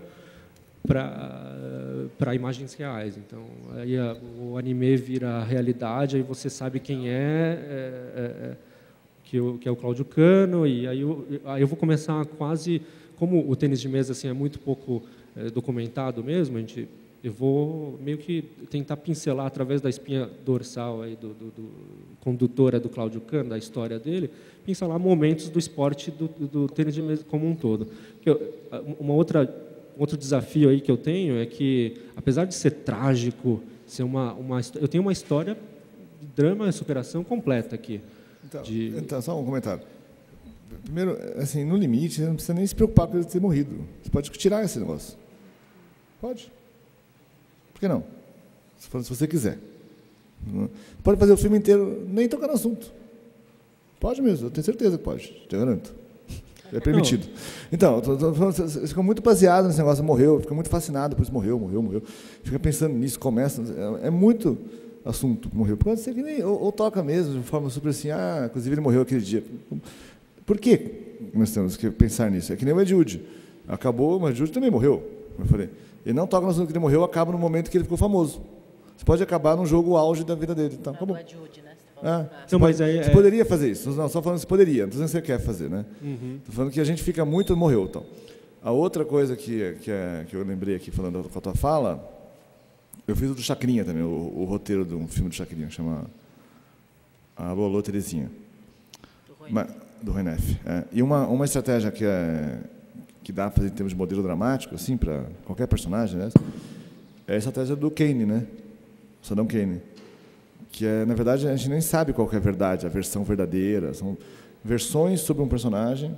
imagens reais. Então, aí o anime vira realidade, aí você sabe quem que é o Cláudio Cano, e aí eu vou começar quase... Como o tênis de mesa assim, é muito pouco documentado mesmo, eu vou meio que tentar pincelar através da espinha dorsal aí do condutora do Cláudio Cano, da história dele, pincelar momentos do esporte do tênis de mesa como um todo. Outro desafio aí que eu tenho é que, apesar de ser trágico, ser eu tenho uma história de drama e superação completa aqui. Então, só um comentário. Primeiro, assim, no limite, você não precisa nem se preocupar com ele ter morrido. Você pode tirar esse negócio. Pode. Por que não? Se você quiser. Pode fazer o filme inteiro, nem tocar no assunto. Pode mesmo, eu tenho certeza que pode, te garanto. É permitido. Então, você fica muito baseado nesse negócio, morreu, fica muito fascinado, por isso morreu. Fica pensando nisso, começa. É muito assunto, morreu. Pode ser que nem. Ou toca mesmo, de forma super assim, inclusive ele morreu aquele dia. Por que nós temos que pensar nisso? É que nem o Ed Wood. Acabou, mas o Ed Wood também morreu, como eu falei. Ele não toca no assunto que ele morreu, acaba no momento que ele ficou famoso. Você pode acabar num jogo auge da vida dele. Então, acabou. Ed Wood, né? Você poderia fazer isso. Não, só falando que você poderia, não estou dizendo que você quer fazer, né? Estou falando que a gente fica muito morreu. Então. A outra coisa que eu lembrei aqui, falando com a tua fala, eu fiz o do Chacrinha também, o roteiro de um filme do Chacrinha, chama Alô, Alô, Terezinha. Do Renef. E uma estratégia que dá para fazer em termos de modelo dramático, assim, para qualquer personagem, né? É a estratégia do Kane, né? Saddam Kane. Que na verdade, a gente nem sabe qual que é a verdade, a versão verdadeira. São versões sobre um personagem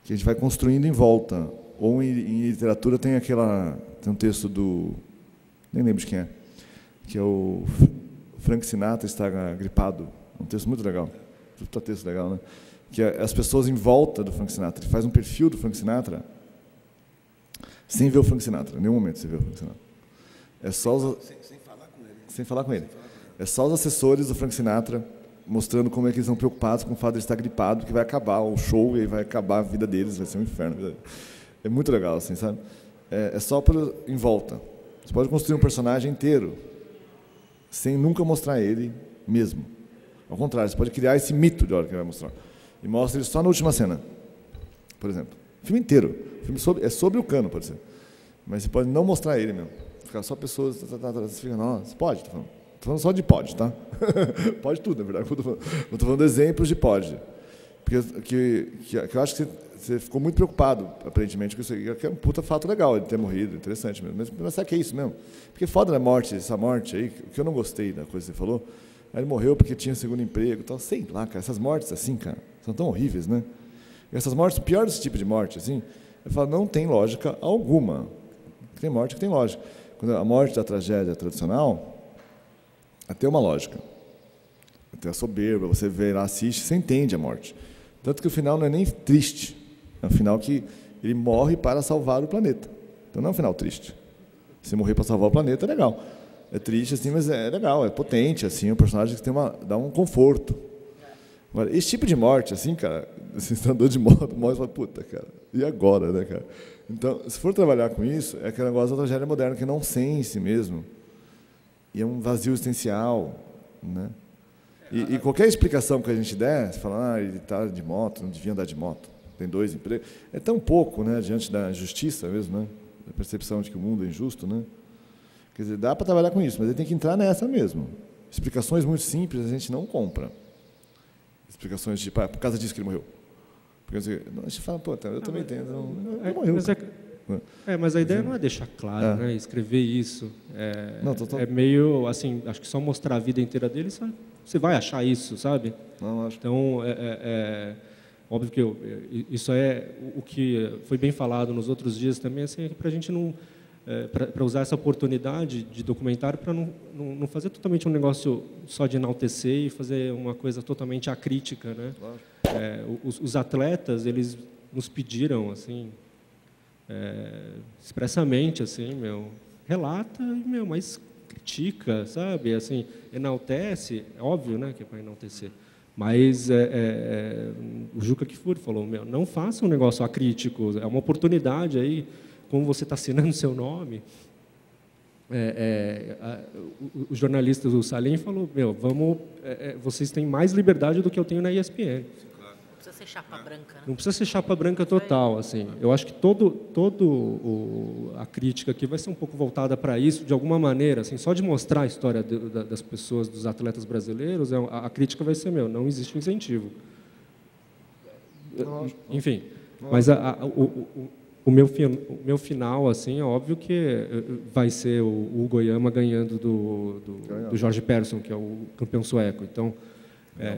que a gente vai construindo em volta. Ou em literatura tem um texto do... Nem lembro de quem é. Que é o Frank Sinatra está gripado. É um texto muito legal. Puta texto legal, né? Que é as pessoas em volta do Frank Sinatra. Ele faz um perfil do Frank Sinatra sem ver o Frank Sinatra. Em nenhum momento você vê o Frank Sinatra. É só sem falar com ele. Sem falar com ele. É só os assessores do Frank Sinatra mostrando como é que eles estão preocupados com o fato de ele estar gripado, que vai acabar o show e vai acabar a vida deles, vai ser um inferno. É muito legal, assim, sabe? É só em volta. Você pode construir um personagem inteiro sem nunca mostrar ele mesmo. Ao contrário, você pode criar esse mito de hora que ele vai mostrar. E mostra ele só na última cena, por exemplo. O filme inteiro. O filme é sobre o Cano, pode ser. Mas você pode não mostrar ele mesmo. Ficar só pessoas... Você fica, nossa, pode, tô falando só de pode, tá? Pode tudo, na verdade. Eu estou falando de exemplos de pode. Porque eu acho que você ficou muito preocupado, aparentemente, com isso aqui, que é um puta fato legal ele ter morrido, interessante mesmo. Mas será que é isso mesmo? Porque foda da morte, essa morte aí, que eu não gostei da coisa que você falou. Aí ele morreu porque tinha segundo emprego e tal. Sei lá, cara, essas mortes assim, cara, são tão horríveis, né? E essas mortes, o pior desse tipo de morte, assim, eu falo, não tem lógica alguma. Tem morte que tem lógica. Quando a morte da tragédia tradicional, até uma lógica. Até a soberba, você vê lá, assiste, você entende a morte. Tanto que o final não é nem triste. É um final que ele morre para salvar o planeta. Então não é um final triste. Se morrer para salvar o planeta, é legal. É triste, assim, mas é legal, é potente, assim, um personagem que dá um conforto. Agora, esse tipo de morte, assim, cara, você está andando de moto, morre e fala, puta, cara, e agora, né, cara? Então, se for trabalhar com isso, é aquele negócio da tragédia moderna, que é nonsense mesmo. E é um vazio existencial, né? E qualquer explicação que a gente der, você fala, ele está de moto, não devia andar de moto, tem 2 empregos, é tão pouco, né, diante da justiça mesmo, né? Da percepção de que o mundo é injusto, né? Quer dizer, dá para trabalhar com isso, mas ele tem que entrar nessa mesmo. Explicações muito simples a gente não compra. Explicações de, por causa disso que ele morreu. Porque a gente fala, pô, eu também entendo, não morreu. Mas a ideia não é deixar claro, né, escrever isso. É meio, assim, acho que só mostrar a vida inteira dele, você vai achar isso, sabe? Não, acho. Então, óbvio que isso é o que foi bem falado nos outros dias também, assim, para a gente não... para usar essa oportunidade de documentário para não fazer totalmente um negócio só de enaltecer e fazer uma coisa totalmente acrítica, né? Claro. Os atletas, eles nos pediram, assim, expressamente, assim, relata, mas critica, sabe? Assim, enaltece, é óbvio, né, que é para enaltecer. Mas o Juca Kfouri falou, não faça um negócio acrítico, é uma oportunidade aí. Como você está assinando o seu nome, o jornalista do Salim falou, vocês têm mais liberdade do que eu tenho na ESPN. Não precisa ser chapa branca, né? Não precisa ser chapa branca total, assim. Eu acho que a crítica aqui vai ser um pouco voltada para isso, de alguma maneira, assim, só de mostrar a história das pessoas, dos atletas brasileiros, a crítica vai ser, não existe incentivo. Enfim, mas o meu final, assim, é óbvio que vai ser o Goiama ganhando do Jorge Persson, que é o campeão sueco. Então,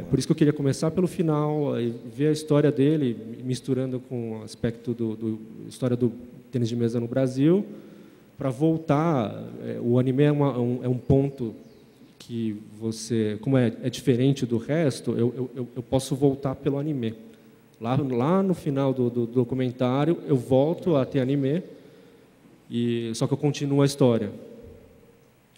por isso que eu queria começar pelo final, ver a história dele, misturando com o aspecto da história do tênis de mesa no Brasil, para voltar. O anime é um ponto que você, como é diferente do resto, eu posso voltar pelo anime. Lá no final do documentário, eu volto a ter anime, só que eu continuo a história.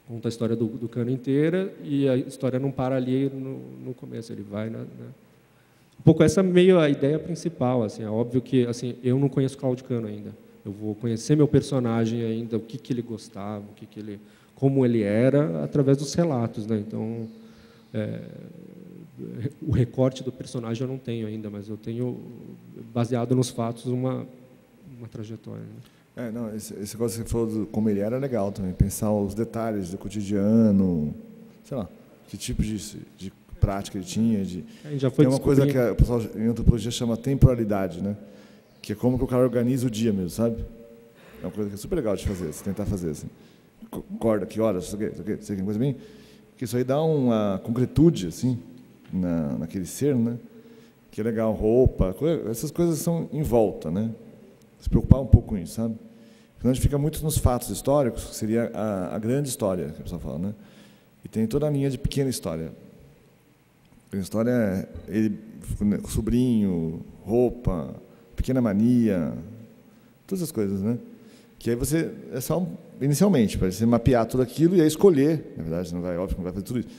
Conta a história do Cano inteira e a história não para ali no começo, ele vai... Um pouco essa meio a ideia principal. Assim, é óbvio que assim, eu não conheço Cláudio Cano ainda. Eu vou conhecer meu personagem ainda, o que ele gostava, como ele era, através dos relatos, né? Então... o recorte do personagem eu não tenho ainda, mas eu tenho, baseado nos fatos, uma trajetória. Né? Esse negócio que você falou de como ele era legal também, pensar os detalhes do cotidiano, sei lá, que tipo de prática que ele tinha. A gente já foi tem uma coisa que o pessoal em antropologia chama temporalidade, né? Que é como que o cara organiza o dia mesmo, sabe? É uma coisa que é super legal de fazer, se tentar fazer assim. Acorda, que horas, isso aqui, coisa bem... Que isso aí dá uma concretude, assim, naquele ser, né? Que é legal, roupa, essas coisas são em volta, né? Se preocupar um pouco com isso, sabe? Então a gente fica muito nos fatos históricos, que seria a grande história, que a pessoa fala, né? E tem toda a linha de pequena história. Pequena história é ele, sobrinho, roupa, pequena mania, todas as coisas, né? Que aí você, é só inicialmente, para você mapear tudo aquilo e aí escolher, na verdade, não vai, óbvio que não vai fazer tudo isso,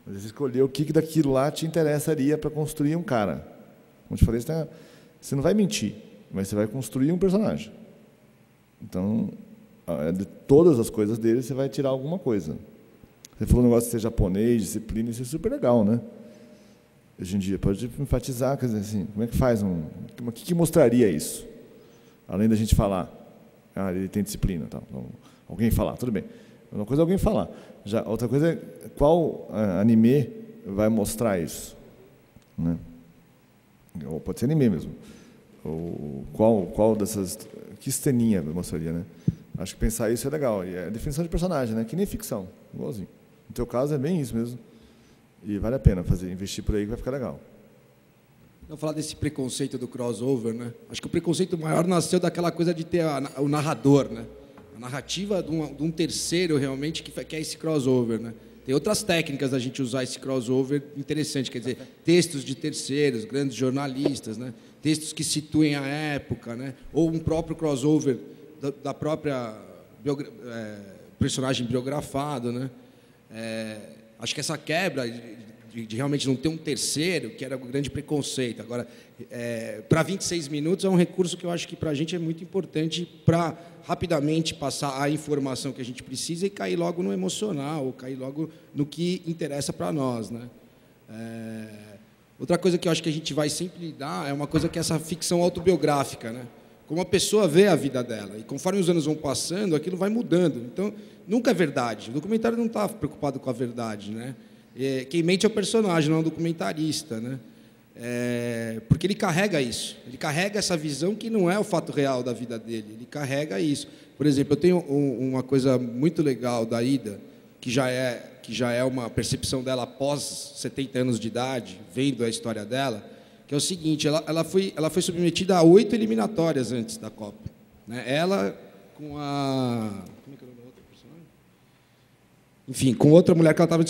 mas você escolher o que daquilo lá te interessaria para construir um cara. Como eu te falei, você não vai mentir, mas você vai construir um personagem. Então, de todas as coisas dele, você vai tirar alguma coisa. Você falou um negócio de ser japonês, disciplina, isso é super legal, né? Hoje em dia, pode enfatizar, quer dizer assim, como é que faz o que mostraria isso? Além da gente falar, ele tem disciplina, tal. Então, alguém falar, tudo bem. Uma coisa é alguém falar. Já, outra coisa é qual anime vai mostrar isso, né? Ou pode ser anime mesmo. Ou qual dessas... Que ceninha mostraria, né? Acho que pensar isso é legal. E é a definição de personagem, né? Que nem ficção, igualzinho. No teu caso é bem isso mesmo. E vale a pena investir por aí que vai ficar legal. Não falar desse preconceito do crossover, né? Acho que o preconceito maior nasceu daquela coisa de ter o narrador, né? A narrativa de um terceiro realmente que quer esse crossover, né? Tem outras técnicas da gente usar esse crossover interessante, quer dizer, textos de terceiros, grandes jornalistas, né? Textos que situem a época, né? Ou um próprio crossover da própria personagem biografado, né? Acho que essa quebra de realmente não ter um terceiro, que era o grande preconceito. Agora, para 26 minutos é um recurso que eu acho que para a gente é muito importante para rapidamente passar a informação que a gente precisa e cair logo no emocional, ou cair logo no que interessa para nós, né? Outra coisa que eu acho que a gente vai sempre lidar é uma coisa que é essa ficção autobiográfica, né? Como a pessoa vê a vida dela. E conforme os anos vão passando, aquilo vai mudando. Então, nunca é verdade. O documentário não está preocupado com a verdade, né? Quem mente é o personagem, não é o documentarista, né? Porque ele carrega isso. Ele carrega essa visão que não é o fato real da vida dele. Ele carrega isso. Por exemplo, eu tenho uma coisa muito legal da Ida, que já é uma percepção dela após 70 anos de idade, vendo a história dela, que é o seguinte, ela foi submetida a 8 eliminatórias antes da Copa, né? Ela com a... Como é que é o nome da outra personagem? Enfim, com outra mulher que ela estava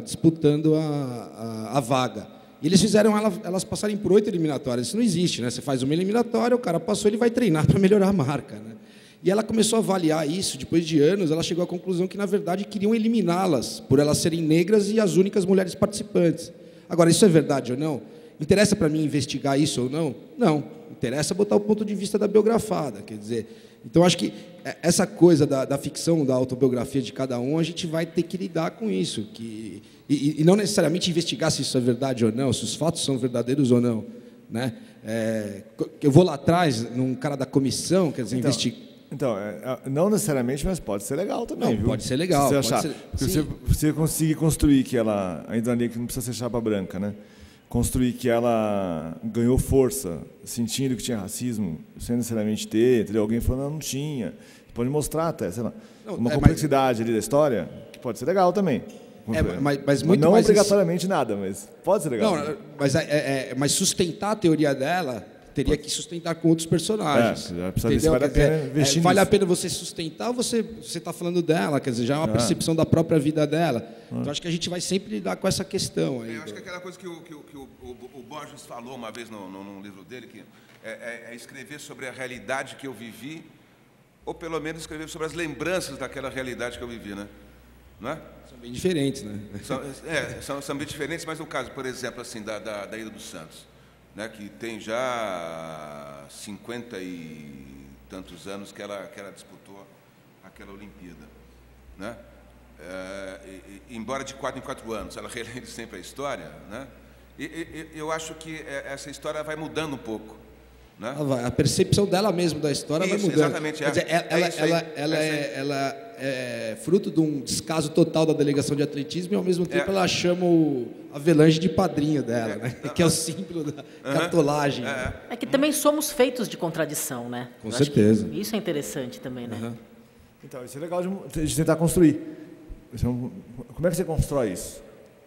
disputando a vaga. E eles fizeram elas passarem por 8 eliminatórias. Isso não existe, né? Você faz uma eliminatória, o cara passou, ele vai treinar para melhorar a marca, né? E ela começou a avaliar isso, depois de anos, ela chegou à conclusão que, na verdade, queriam eliminá-las, por elas serem negras e as únicas mulheres participantes. Agora, isso é verdade ou não? Interessa para mim investigar isso ou não? Não. Interessa botar o ponto de vista da biografada. Quer dizer, então, acho que essa coisa da ficção, da autobiografia de cada um, a gente vai ter que lidar com isso. E não necessariamente investigar se isso é verdade ou não, se os fatos são verdadeiros ou não, né? Eu vou lá atrás, num cara da comissão, quer dizer, investigar. Então, não necessariamente, mas pode ser legal também, não, viu? Pode ser legal. Se você achar. Porque você conseguir construir que ela, ainda ali que não precisa ser chapa branca, né? Construir que ela ganhou força, sentindo que tinha racismo, sem necessariamente ter, entendeu? Alguém falando, não tinha. Pode mostrar até, sei lá, uma complexidade ali da história, que pode ser legal também. Mas muito não mais obrigatoriamente nada, mas pode ser legal. Não, mas sustentar a teoria dela teria que sustentar com outros personagens. Vale a pena você sustentar ou você está falando dela? Quer dizer, já é uma percepção da própria vida dela. Então, acho que a gente vai sempre lidar com essa questão. Aí, eu acho que aquela coisa que o Borges falou uma vez num livro dele, que é escrever sobre a realidade que eu vivi, ou pelo menos escrever sobre as lembranças daquela realidade que eu vivi, né? Não é? São bem diferentes, né? São bem diferentes, mas no caso, por exemplo, assim, da Ilha dos Santos, né, que tem já 50 e tantos anos que ela disputou aquela Olimpíada, né? Embora de 4 em 4 anos, ela relembra sempre a história, né? Eu acho que essa história vai mudando um pouco, né? A percepção dela mesmo da história vai mudando. Exatamente. Quer dizer, é fruto de um descaso total da delegação de atletismo e, ao mesmo tempo, ela chama o Avelange de padrinho dela, né? Que é o símbolo da cartolagem. É que também somos feitos de contradição, né? Com certeza. Isso é interessante também, né? Então, isso é legal de tentar construir. Então, como é que você constrói isso?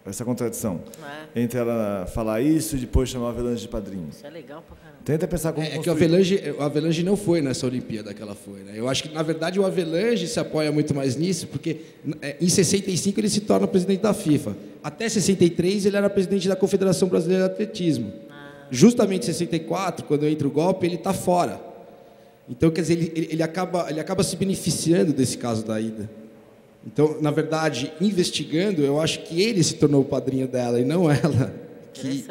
Essa contradição. Entre ela falar isso e depois chamar o Avelange de padrinho. Isso é legal pra caramba. Tenta pensar como É que o Avelange não foi nessa Olimpíada que ela foi, né? Eu acho que, na verdade, o Avelange se apoia muito mais nisso, porque em 65 ele se torna presidente da FIFA. Até 63 ele era presidente da Confederação Brasileira de Atletismo. Justamente em 64, quando entra o golpe, ele está fora. Então, quer dizer, ele acaba se beneficiando desse caso da ida. Então, na verdade, investigando, eu acho que ele se tornou o padrinho dela e não ela que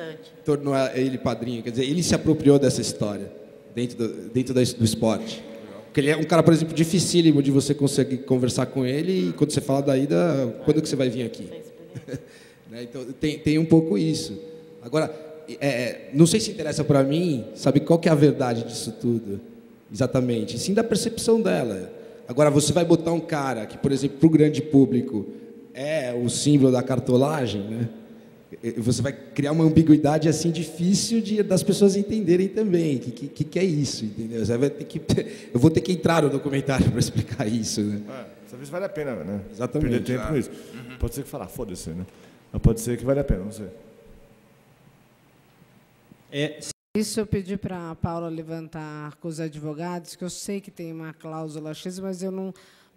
tornou ele padrinho. Quer dizer, ele se apropriou dessa história dentro do esporte. Porque ele é um cara, por exemplo, dificílimo de você conseguir conversar com ele e quando você fala da ida, quando que você vai vir aqui? Então, tem um pouco isso. Agora, não sei se interessa para mim, sabe qual que é a verdade disso tudo, exatamente, sim da percepção dela. Agora, você vai botar um cara que, por exemplo, para o grande público é o símbolo da cartolagem, né? Você vai criar uma ambiguidade assim difícil das pessoas entenderem também que é isso, entendeu? Eu vou ter que entrar no documentário para explicar isso, né? Às vezes vale a pena, né? Exatamente. Perder tempo com isso. Pode ser que falar, foda-se, né? Mas pode ser que vale a pena, não sei. Isso eu pedi para a Paula levantar com os advogados, que eu sei que tem uma cláusula X, mas eu não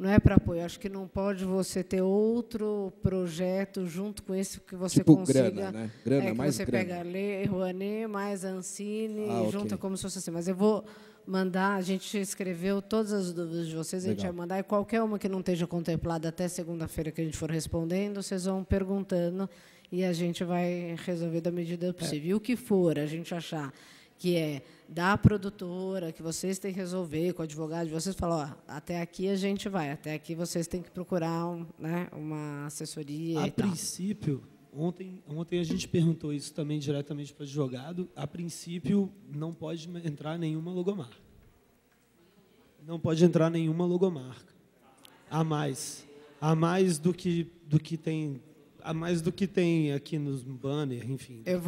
é para apoio. Acho que não pode você ter outro projeto junto com esse que você tipo consiga. Grana, né? Grana, que mais você grana. pega Lei Rouanet mais Ancine e junta ok. como se fosse assim. Mas eu vou mandar, a gente escreveu todas as dúvidas de vocês, a gente vai mandar, e qualquer uma que não esteja contemplada até segunda-feira que a gente for respondendo, vocês vão perguntando e a gente vai resolver da medida possível. E o que for a gente achar que é da produtora, que vocês têm que resolver com o advogado, vocês falam, até aqui a gente vai, até aqui vocês têm que procurar uma assessoria. A princípio, ontem a gente perguntou isso também diretamente para o advogado, a princípio não pode entrar nenhuma logomarca. Não pode entrar nenhuma logomarca. A mais do que tem... A mais do que tem aqui nos banners, enfim. Eu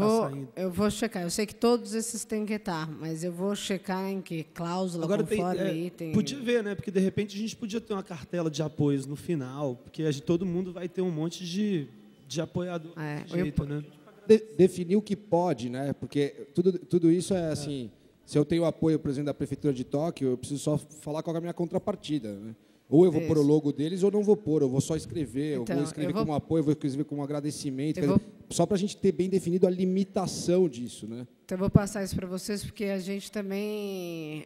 vou checar. Eu sei que todos esses têm que estar, mas eu vou checar em que cláusula, agora conforme item. Podia ver, né? Porque, de repente, a gente podia ter uma cartela de apoios no final, porque todo mundo vai ter um monte de apoiador desse jeito, né? Definir o que pode, né? Porque tudo isso é assim... Se eu tenho apoio, por exemplo, da Prefeitura de Tóquio, eu preciso só falar qual é a minha contrapartida, né? Ou eu vou pôr o logo deles ou não vou pôr, eu vou só escrever, eu vou escrever como apoio, eu vou escrever como agradecimento, só para a gente ter bem definido a limitação disso, né? Então, eu vou passar isso para vocês, porque a gente também,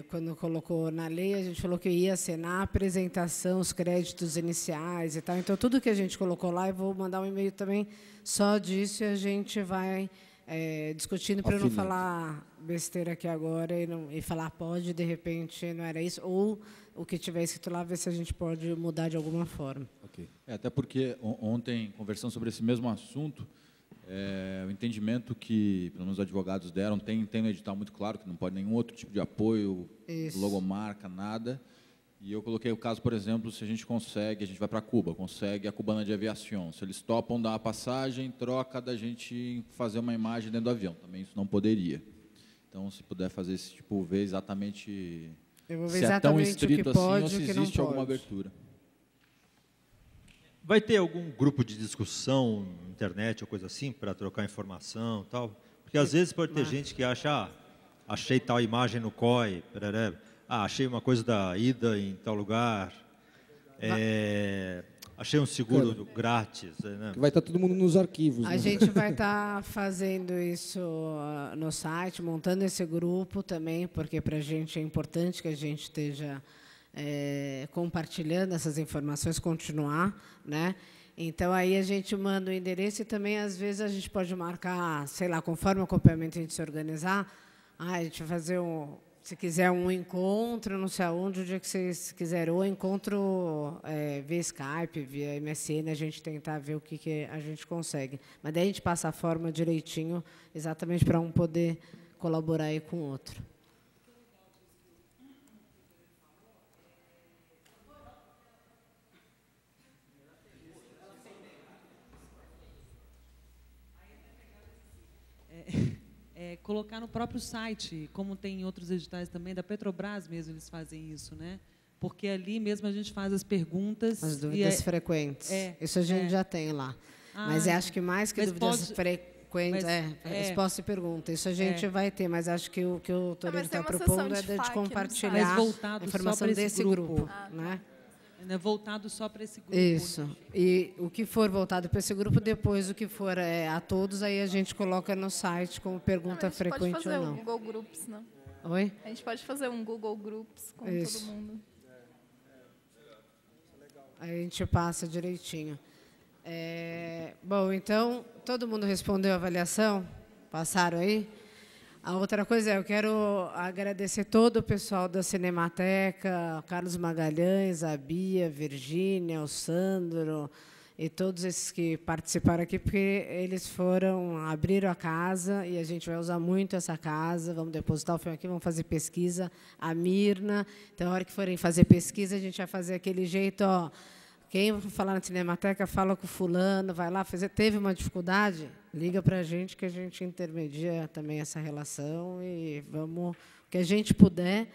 quando colocou na lei, a gente falou que ia ser na apresentação, os créditos iniciais e tal. Então, tudo que a gente colocou lá, eu vou mandar um e-mail também só disso e a gente vai discutindo para eu não falar besteira aqui agora e falar pode, de repente, não era isso, ou o que tiver escrito lá, ver se a gente pode mudar de alguma forma. Ok. Até porque ontem, conversando sobre esse mesmo assunto, o entendimento que, pelo menos, os advogados deram, tem no edital muito claro que não pode nenhum outro tipo de apoio, logomarca, nada. E eu coloquei o caso, por exemplo, se a gente vai para Cuba, consegue a Cubana de Aviação. Se eles topam dar a passagem, troca da gente fazer uma imagem dentro do avião. Também isso não poderia. Então, se puder fazer esse tipo, ver exatamente... Eu vou ver se exatamente é tão estrito o que pode, assim ou se existe alguma abertura. Vai ter algum grupo de discussão na internet ou coisa assim para trocar informação e tal? Porque às vezes pode ter gente que acha, achei tal imagem no COI, achei uma coisa da ida em tal lugar, achei um seguro grátis. Né? Vai estar todo mundo nos arquivos. A gente vai estar fazendo isso no site, montando esse grupo também, porque para a gente é importante que a gente esteja compartilhando essas informações, continuar, né? Então, aí a gente manda o endereço e também, às vezes, a gente pode marcar, sei lá, conforme o acompanhamento a gente se organizar, a gente vai fazer se quiser um encontro, não sei aonde, o dia que vocês quiserem, ou encontro via Skype, via MSN, a gente tentar ver o que a gente consegue. Mas daí a gente passa a forma direitinho, exatamente para um poder colaborar aí com o outro. colocar no próprio site, como tem em outros editais também, da Petrobras mesmo, eles fazem isso, né? Porque ali mesmo a gente faz as perguntas... As dúvidas frequentes. Isso a gente já tem lá. Mas acho que mais que dúvidas frequentes, resposta e pergunta. Isso a gente vai ter, mas acho que o que o Torino está propondo é de compartilhar a informação desse grupo. Né? É voltado só para esse grupo. Isso. E o que for voltado para esse grupo, depois o que for a todos, aí a gente coloca no site como pergunta frequente ou não. A gente pode fazer um Google Groups, né? Oi? A gente pode fazer um Google Groups com todo mundo. Aí a gente passa direitinho. Bom, então, todo mundo respondeu a avaliação? Passaram aí? A outra coisa eu quero agradecer todo o pessoal da Cinemateca, Carlos Magalhães, a Bia, a Virgínia, o Sandro e todos esses que participaram aqui, porque eles abriram a casa e a gente vai usar muito essa casa, vamos depositar o filme aqui, vamos fazer pesquisa, a Mirna, então, a hora que forem fazer pesquisa, a gente vai fazer aquele jeito, ó, quem falar na Cinemateca, fala com o fulano, vai lá fazer. Teve uma dificuldade? Liga para a gente, que a gente intermedia também essa relação e vamos, o que a gente puder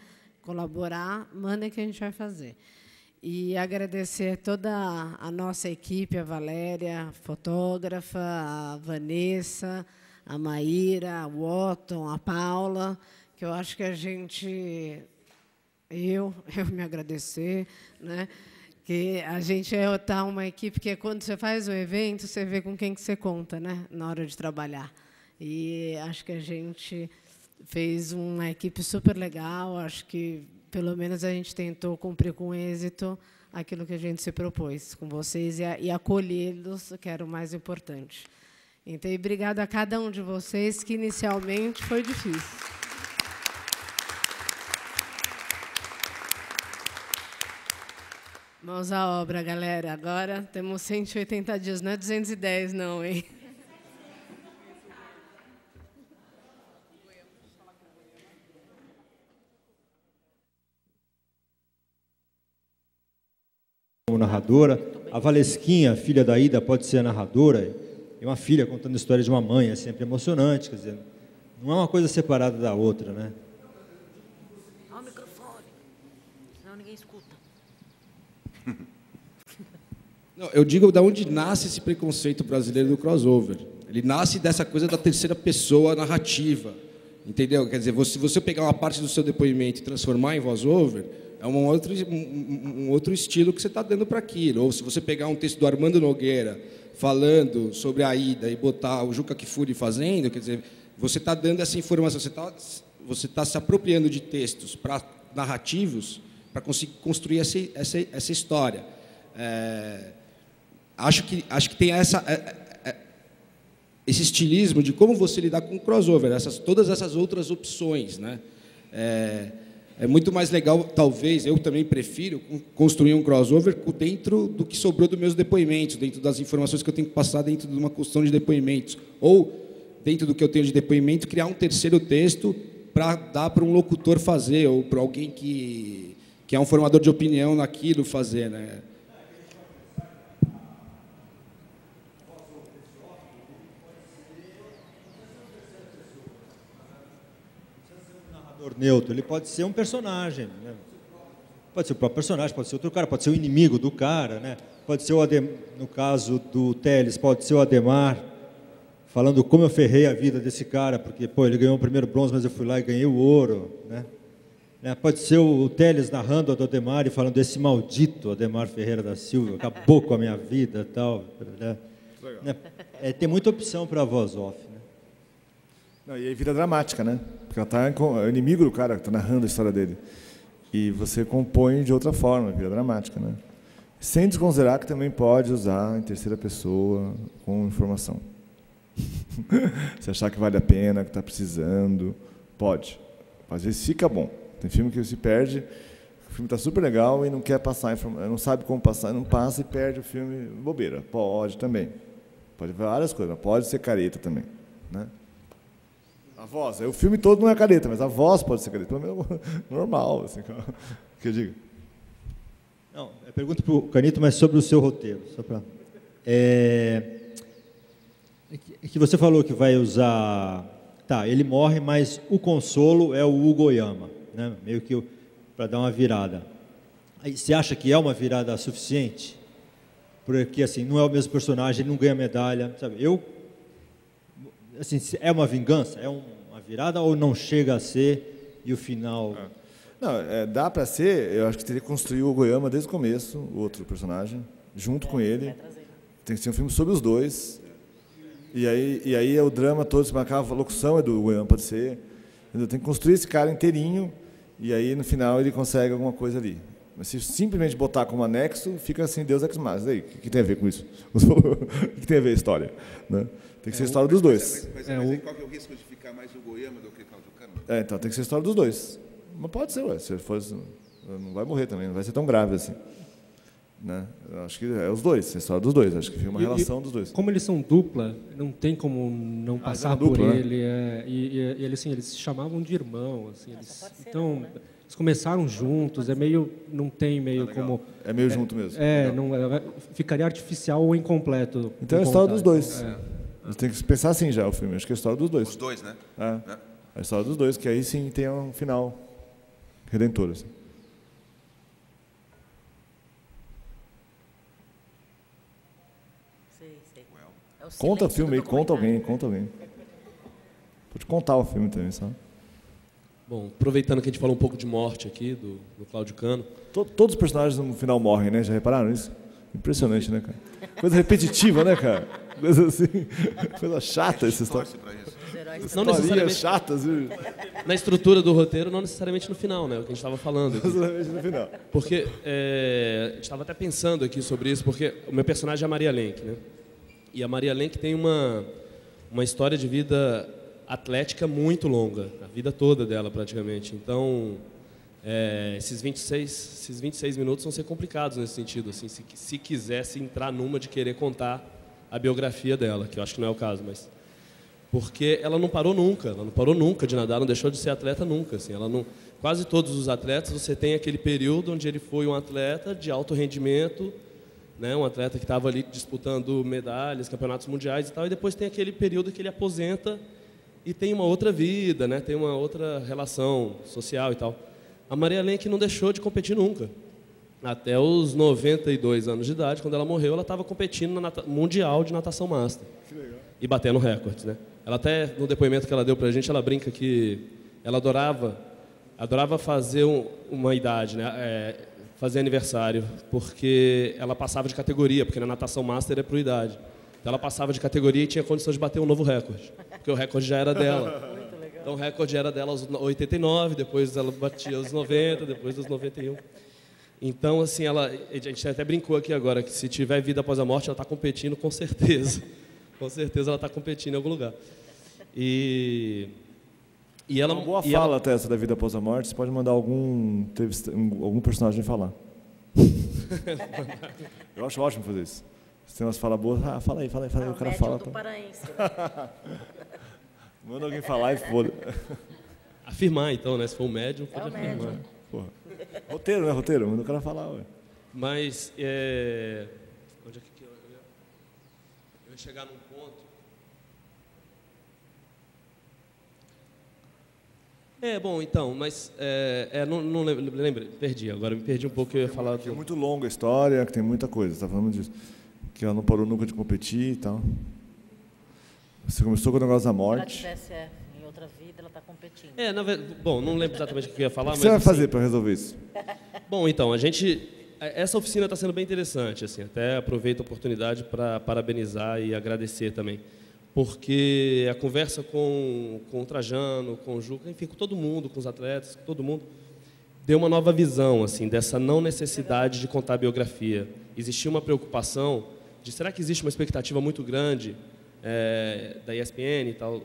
colaborar, mandem que a gente vai fazer. E agradecer toda a nossa equipe, a Valéria, a fotógrafa, a Vanessa, a Maíra, o Otton, a Paula, que eu acho que a gente... Eu me agradecer, né? Que a gente tá uma equipe que quando você faz o evento, você vê com quem que você conta, né, na hora de trabalhar. E acho que a gente fez uma equipe super legal, acho que pelo menos a gente tentou cumprir com êxito aquilo que a gente se propôs com vocês e acolhê-los, que era o mais importante. Então, obrigada a cada um de vocês, que inicialmente foi difícil. Mãos à obra, galera. Agora temos 180 dias, não é 210, não, hein? Como narradora, a Valesquinha, filha da Ida, pode ser a narradora. E uma filha contando a história de uma mãe é sempre emocionante, quer dizer, não é uma coisa separada da outra, né? Ao microfone, senão ninguém escuta. Não, eu digo de onde nasce esse preconceito brasileiro do crossover. Ele nasce dessa coisa da terceira pessoa narrativa, entendeu? Quer dizer, se você pegar uma parte do seu depoimento e transformar em voz-over, é um outro estilo que você está dando para aquilo. Ou se você pegar um texto do Armando Nogueira falando sobre a Ida e botar o Juca Kfouri fazendo, quer dizer, você está dando essa informação, você está se apropriando de textos narrativos para conseguir construir essa história. Acho que tem esse estilismo de como você lidar com o crossover, todas essas outras opções, né? É muito mais legal, talvez, eu também prefiro construir um crossover dentro do que sobrou dos meus depoimentos, dentro das informações que eu tenho que passar dentro de uma construção de depoimentos. Ou, dentro do que eu tenho de depoimento, criar um terceiro texto para dar para um locutor fazer, ou para alguém que é um formador de opinião naquilo fazer, né? Neutro, ele pode ser um personagem, né? Pode ser o próprio personagem, pode ser outro cara, pode ser o inimigo do cara, né? Pode ser no caso do Teles, pode ser o Ademar falando como eu ferrei a vida desse cara, porque ele ganhou o primeiro bronze, mas eu fui lá e ganhei o ouro, né? Pode ser o Teles narrando do Ademar e falando desse maldito Ademar Ferreira da Silva, acabou com a minha vida, tal, né? Tem muita opção para a voz off, né? Não, e aí vira dramática, né? Porque ela é o inimigo do cara que está narrando a história dele. E você compõe de outra forma, vira dramática, né? Sem desconsiderar que também pode usar em terceira pessoa com informação. Se achar que vale a pena, que está precisando, pode. Às vezes fica bom. Tem filme que se perde, o filme está super legal e não quer passar informação, não sabe como passar, não passa e perde o filme, bobeira. Pode também. Pode ver várias coisas, pode ser careta também, né? A voz, o filme todo não é careta, mas a voz pode ser careta, pelo menos normal, assim, que eu digo. Não, eu pergunto para o Canito, mas sobre o seu roteiro, só para... que você falou que vai usar tá, ele morre, mas o consolo é o Hugo Oyama, né? Meio que para dar uma virada. Aí, você acha que é uma virada suficiente? Porque assim, não é o mesmo personagem, ele não ganha medalha, sabe? Assim, é uma vingança? É uma virada ou não chega a ser e o final... Não, dá para ser, eu acho que teria que construir o Goiama desde o começo, o outro personagem, junto com ele. Tem que ser um filme sobre os dois. E aí é o drama todo, se marcar a locução é do Goiama, pode ser. Tem que construir esse cara inteirinho e aí no final ele consegue alguma coisa ali. Mas se simplesmente botar como anexo, fica assim, Deus ex machina. Aí, o que tem a ver com isso? O que tem a ver a história? Né? Tem que ser a história dos dois. Mas aí qual que é o risco de ficar mais o Goiama do que o Cláudio Cano? Então tem que ser a história dos dois. Mas pode ser, se ele for, não vai morrer também, não vai ser tão grave assim. Né? Eu acho que é os dois, a história dos dois. Acho que fica uma relação dos dois. Como eles são dupla, não tem como não passar por dupla, ele. Né? E assim, eles se chamavam de irmão. Assim, então, eles começaram juntos, não tem meio como... É meio junto mesmo. Ficaria artificial ou incompleto. Então é a história dos dois. Você tem que pensar assim já o filme, acho que é a história dos dois. Os dois, né? A história dos dois, que aí sim tem um final redentor. Assim. Conta o filme aí, conta alguém. Pode contar o filme também, sabe? Bom, aproveitando que a gente falou um pouco de morte aqui, do Cláudio Cano. Todos os personagens no final morrem, né? Já repararam isso? Impressionante, né, cara? Coisa repetitiva, né, cara? Coisa assim, coisa chata essa história. Não necessariamente chatas. Na estrutura do roteiro, não necessariamente no final, né? O que a gente estava falando. Não necessariamente no final. Porque a gente estava até pensando aqui sobre isso, porque o meu personagem é a Maria Lenk, né? E a Maria Lenk tem uma história de vida atlética muito longa, a vida toda dela praticamente. Então, esses 26 minutos vão ser complicados nesse sentido, assim, se quisesse entrar numa de querer contar a biografia dela, que eu acho que não é o caso, mas porque ela não parou nunca de nadar, não deixou de ser atleta nunca, assim, quase todos os atletas, você tem aquele período onde ele foi um atleta de alto rendimento, né, um atleta que estava ali disputando medalhas, campeonatos mundiais e tal, e depois tem aquele período que ele aposenta e tem uma outra vida, né, tem uma outra relação social e tal. A Maria Lenk não deixou de competir nunca. Até os 92 anos de idade, quando ela morreu, ela estava competindo no Mundial de Natação Master. Que legal. E batendo recordes, né? Ela até, no depoimento que ela deu para a gente, ela brinca que ela adorava fazer uma idade, né? Fazer aniversário, porque ela passava de categoria, porque na Natação Master é por idade. Então ela passava de categoria e tinha condição de bater um novo recorde, porque o recorde já era dela. Então o recorde era dela aos 89, depois ela batia aos 90, depois aos 91. Então, assim, a gente até brincou aqui agora que se tiver vida após a morte, ela está competindo com certeza. Com certeza ela está competindo em algum lugar. E ela... Uma boa fala até essa da vida após a morte, você pode mandar algum personagem falar. Eu acho ótimo fazer isso. Se tem umas falas boas, fala aí, o cara fala. Do paraense. Manda alguém falar e foda. Afirmar, então, né? Se for um médium, pode afirmar. Médium. Porra. Roteiro, né? Roteiro, manda o cara falar, ué. Mas, onde é que eu ia chegar num ponto... bom, então, mas não lembro, perdi, agora me perdi um pouco, eu ia falar... É muito longa a história, que tem muita coisa, você está falando disso. Que ela não parou nunca de competir e tal. Você começou com o negócio da morte. Se ela tivesse em outra vida, ela está competindo. Bom, não lembro exatamente o que eu ia falar, mas... O que você vai fazer para resolver isso? Bom, então, essa oficina está sendo bem interessante, assim, até aproveito a oportunidade para parabenizar e agradecer também. Porque a conversa com o Trajano, com o Juca, enfim, com todo mundo, com os atletas, com todo mundo, deu uma nova visão, assim, dessa não necessidade de contar a biografia. Existia uma preocupação de, será que existe uma expectativa muito grande da ESPN e tal,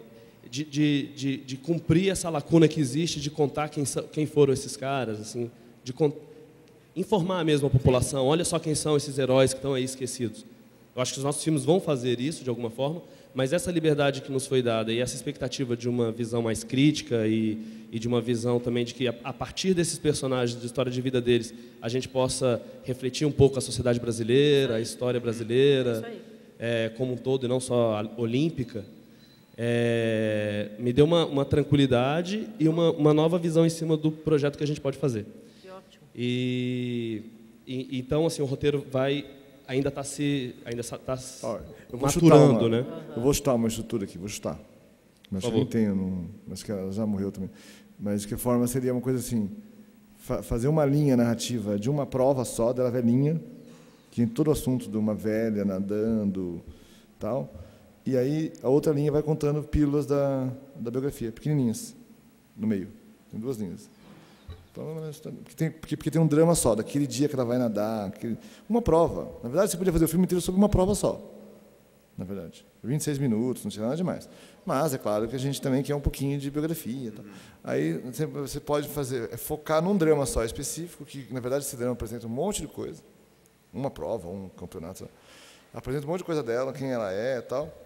de cumprir essa lacuna que existe, de contar quem foram esses caras, assim, de informar mesmo a população, olha só quem são esses heróis que estão aí esquecidos. Eu acho que os nossos filmes vão fazer isso de alguma forma, mas essa liberdade que nos foi dada e essa expectativa de uma visão mais crítica e de uma visão também de que, a partir desses personagens, da história de vida deles, a gente possa refletir um pouco a sociedade brasileira, a história brasileira, como um todo, e não só a olímpica, me deu uma tranquilidade e uma nova visão em cima do projeto que a gente pode fazer. Que ótimo. Então, assim, o roteiro ainda está eu vou maturando, né? Eu vou chutar uma estrutura aqui, vou chutar. Mas que tenho, mas que ela já morreu também. Mas de que forma seria uma coisa assim, fazer uma linha narrativa de uma prova só dela velhinha, que tem todo o assunto de uma velha nadando, tal. E aí a outra linha vai contando pílulas da biografia, pequenininhas, no meio. Tem 2 linhas. Porque tem um drama só, daquele dia que ela vai nadar, uma prova. Na verdade, você podia fazer o filme inteiro sobre uma prova só. Na verdade. 26 minutos, não tinha nada demais. Mas é claro que a gente também quer um pouquinho de biografia. Tá? Aí você pode focar num drama só específico, que na verdade esse drama apresenta um monte de coisa. Uma prova, um campeonato. Apresenta um monte de coisa dela, quem ela é e tal.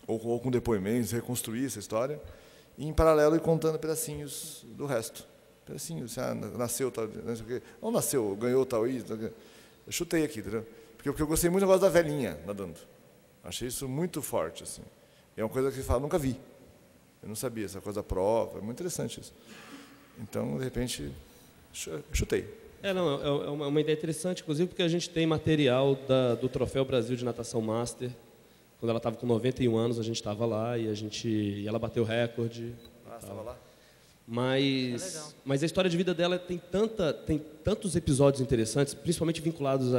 Ou com depoimentos, reconstruir essa história. E em paralelo ir contando pedacinhos do resto. Pedacinhos, nasceu tal, não sei o quê. Não nasceu, ganhou tal isso. Eu chutei aqui, entendeu? Porque eu gostei muito do negócio da velhinha nadando. Achei isso muito forte, assim. É uma coisa que você fala, nunca vi. Eu não sabia, essa coisa da prova, é muito interessante isso. Então, de repente, chutei. É uma ideia interessante, inclusive, porque a gente tem material do Troféu Brasil de Natação Master. Quando ela estava com 91 anos, a gente estava lá e ela bateu recorde. Ah, você estava lá? Mas a história de vida dela tem tantos episódios interessantes, principalmente vinculados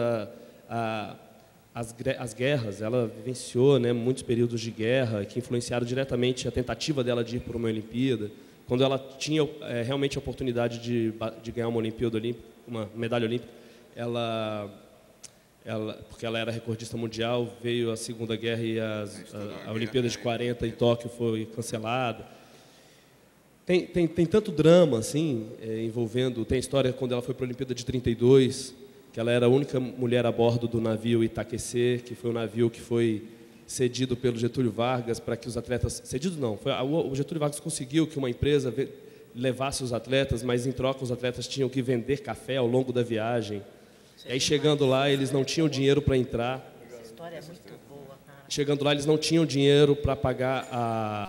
às guerras. Ela vivenciou, né, muitos períodos de guerra que influenciaram diretamente a tentativa dela de ir para uma Olimpíada. Quando ela tinha realmente a oportunidade de ganhar uma Olimpíada Olímpica, uma medalha olímpica, porque ela era recordista mundial, veio a Segunda Guerra e a Olimpíada de 40 em Tóquio foi cancelada. Tem tanto drama assim, envolvendo... Tem a história quando ela foi para a Olimpíada de 32, que ela era a única mulher a bordo do navio Itaquecê, que foi um navio que foi cedido pelo Getúlio Vargas para que os atletas... Cedido não, o Getúlio Vargas conseguiu que uma empresa levasse os atletas, mas em troca os atletas tinham que vender café ao longo da viagem. E aí, chegando lá, eles não tinham dinheiro para entrar. Essa história é muito boa, cara. Chegando lá, eles não tinham dinheiro para pagar